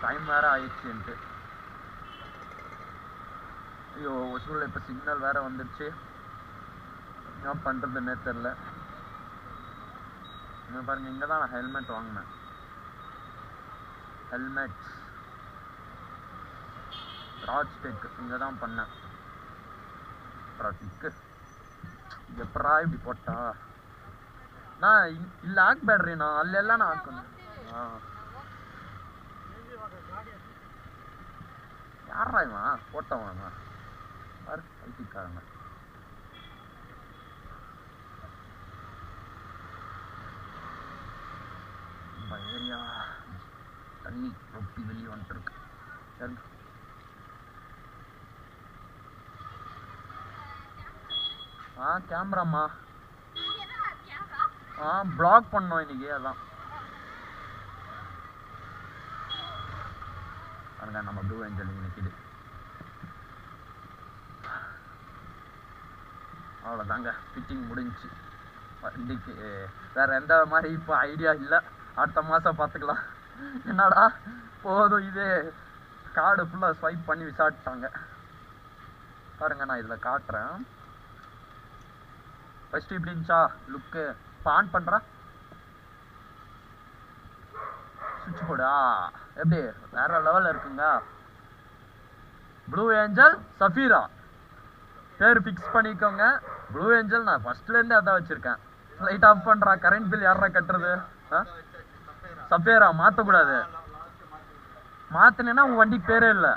டைம் வேறு ஆயிடுச்சுன்ட்டு. ஐயோ ஒசூரில் இப்போ சிக்னல் வேறு வந்துடுச்சு. என்ன பண்ணுறதுன்னே தெரில. இங்கே பாருங்கள், இங்கே தான் நான் ஹெல்மெட் வாங்கினேன். ஹெல்மெட் ராஜ்டெக் இங்கே தான் பண்ணேன். அப்புறம் டிக்கு எப்படா இப்படி போட்டா நான் இல்லை ஆக் பேட்ரிண்ணா அல்லெல்லாம் நான் ஆக்கணும். யாரா இவன் போட்டவன் பாரு ஐடிக்காரங்க. தண்ணி ரொட்டி வெளியே வந்துட்டுருக்கு. சரி கேமராம்மா ப்ளாக் பண்ணோம் இன்னைக்கு. அதான் பாருங்க நம்ம ப்ளூ ஏஞ்சல் நிற்கிது. அவ்வளோதாங்க, ஃபிட்டிங் முடிஞ்சிச்சு. வண்டிக்கு வேறு எந்த மாதிரி இப்போ ஐடியா இல்லை, அடுத்த மாதம் பார்த்துக்கலாம். என்னடா போதும், இது கார்டு ஃபுல்லாக ஸ்வைப் பண்ணி விசாரிட்டாங்க. பாருங்க நான் இதில் காட்டுறேன். ஃபஸ்ட்டு இப்படி இருந்துச்சா லுக்கு. இப்போ ஆன் பண்ணுறேன், சுவிட்ச் போடா, எப்படி வேற லெவலில் இருக்குங்க. ப்ளூ ஏஞ்சல் சஃபீரா பேர் ஃபிக்ஸ் பண்ணிக்கோங்க. ப்ளூ ஏஞ்சல் நான் ஃபர்ஸ்ட்லேருந்தே அதான் வச்சுருக்கேன். லைட் ஆஃப் பண்ணுறா, கரண்ட் பில் யாரா கட்டுறது? சஃபேரா மாற்றக்கூடாது. மாற்றினேன்னா உங்கள் வண்டிக்கு பேரே இல்லை.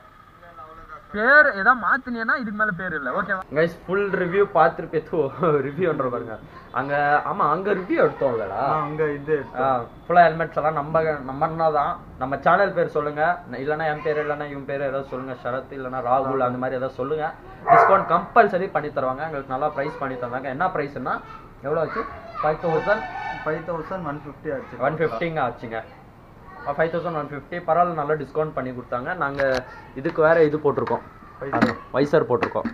பேர் ஏதாவது மாற்றினேன்னா இதுக்கு மேலே பேர் இல்லை. ஓகேவா கைஸ், ஃபுல் ரிவ்யூ பார்த்துருப்பேன். ரிவ்யூன்ற பாருங்க அங்கே. ஆமாம், அங்கே ரிவ்யூ எடுத்தோம் இல்லடா அங்கே. இது ஃபுல்லாக ஹெல்மெட்ஸ் எல்லாம் நம்மனா தான். நம்ம சேனல் பேர் சொல்லுங்கள், இல்லைனா என் பேர் இல்லைனா இவன் பேர் ஏதாவது சொல்லுங்கள், ஷரத் இல்லைனா ராகுல் அந்த மாதிரி ஏதாவது சொல்லுங்கள். டிஸ்கவுண்ட் கம்பல்சரி பண்ணி தருவாங்க. எங்களுக்கு நல்லா ப்ரைஸ் பண்ணி தந்தாங்க. என்ன ப்ரைஸ்னா எவ்வளோ ஆச்சு? 5150 ஆச்சு. 150 ஆச்சுங்க. 5150 பரவாயில்ல, நல்லா டிஸ்கவுண்ட் பண்ணி கொடுத்தாங்க. நாங்கள் இதுக்கு வேறு இது போட்டிருக்கோம், வைசர் போட்டிருக்கோம்.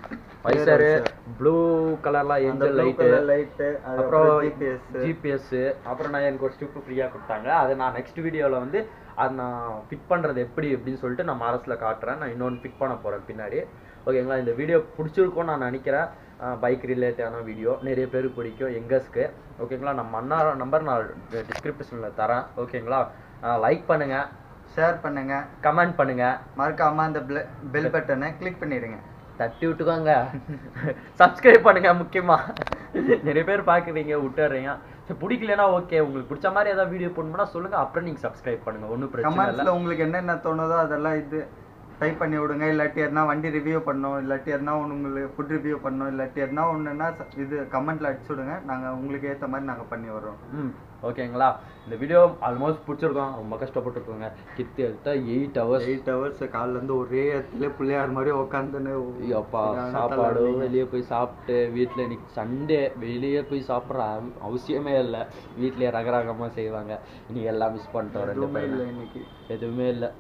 வைசரு ப்ளூ கலர்லாம் ஏஞ்சல் லைட்டு, அப்புறம் ஜிபிஎஸ், அப்புறம் நான் எனக்கு ஒரு ஸ்டிப்பு ஃப்ரீயாக கொடுத்தாங்க. அதை நான் நெக்ஸ்ட் வீடியோவில் வந்து அதை நான் ஃபிட் பண்ணுறது எப்படின்னு சொல்லிட்டு நான் மாரஸில் காட்டுறேன். நான் இன்னொன்று ஃபிட் பண்ண போகிறேன் பின்னாடி. ஓகேங்களா, இந்த வீடியோ பிடிச்சிருக்கும்னு நான் நினைக்கிறேன். பைக் ரிலேட்டடான வீடியோ நிறைய பேருக்கு பிடிக்கும் எங்கஸ்க்கு. ஓகேங்களா, நம்ம அண்ணா நம்பர் நான் டிஸ்கிரிப்ஷனில் தரேன். ஓகேங்களா, லைக் பண்ணுங்கள், ஷேர் பண்ணுங்கள், கமெண்ட் பண்ணுங்கள், மறக்காமல் அந்த பெல் பட்டனை கிளிக் பண்ணிடுங்க, தட்டி விட்டுக்கோங்க, சப்ஸ்கிரைப் பண்ணுங்கள். முக்கியமாக நிறைய பேர் பார்க்குறீங்க விட்டுறீங்க. சரி, பிடிக்கலனா ஓகே, உங்களுக்கு பிடிச்ச மாதிரி ஏதாவது வீடியோ போடணும்னா சொல்லுங்கள், அப்புறம் நீங்கள் சப்ஸ்கிரைப் பண்ணுங்கள், ஒன்றும் பிரச்சனை இல்லை. கமெண்ட்ஸில் உங்களுக்கு என்னென்ன தோணுதோ அதெல்லாம் இது டைப் பண்ணி விடுங்க. இல்லாட்டி எதனா வண்டி ரிவ்யூ பண்ணோம், இல்லாட்டி எதனா உங்களுக்கு ஃபுட் ரிவ்யூ பண்ணோம், இல்லாட்டி எதனா ஒன்றுன்னா இது கமெண்ட்டில் அடிச்சு விடுங்க. நாங்கள் உங்களுக்கு ஏற்ற மாதிரி நாங்கள் பண்ணி வர்றோம். ஓகேங்களா, இந்த வீடியோ ஆல்மோஸ்ட் பிடிச்சிருக்கோம். ரொம்ப கஷ்டப்பட்டுருக்கோங்க. கிட்ட எடுத்தா 8 hours காலிலேருந்து ஒரே இடத்துல பிள்ளையார் மாதிரி உட்காந்துன்னு. அப்பா சாப்பாடு வெளியே போய் சாப்பிட்டு, வீட்டில் இன்னைக்கு சண்டே வெளியே போய் சாப்பிட்ற அவசியமே இல்லை. வீட்டிலே ரகரகமாக செய்வாங்க. இன்னைக்கு எல்லாம் மிஸ் பண்ணிட்டு வரேன். இன்னைக்கு எதுவுமே இல்லை,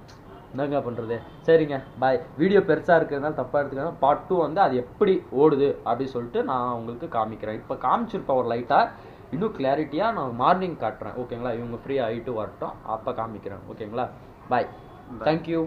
என்னங்க பண்ணுறது. சரிங்க, பாய். வீடியோ பெருசாக இருக்கிறதுனால தப்பாக எடுத்துக்கலாம். பார்ட் 2 வந்து அது எப்படி ஓடுது அப்படின்னு சொல்லிட்டு நான் உங்களுக்கு காமிக்கிறேன். இப்போ காமிச்சிருப்பேன் ஒரு லைட்டாக, இன்னும் கிளாரிட்டியாக நான் மார்னிங் காட்டுறேன். ஓகேங்களா, இவங்க ஃப்ரீ ஆகிட்டு வரட்டும், அப்போ காமிக்கிறேன். ஓகேங்களா, பாய். தேங்க்யூ.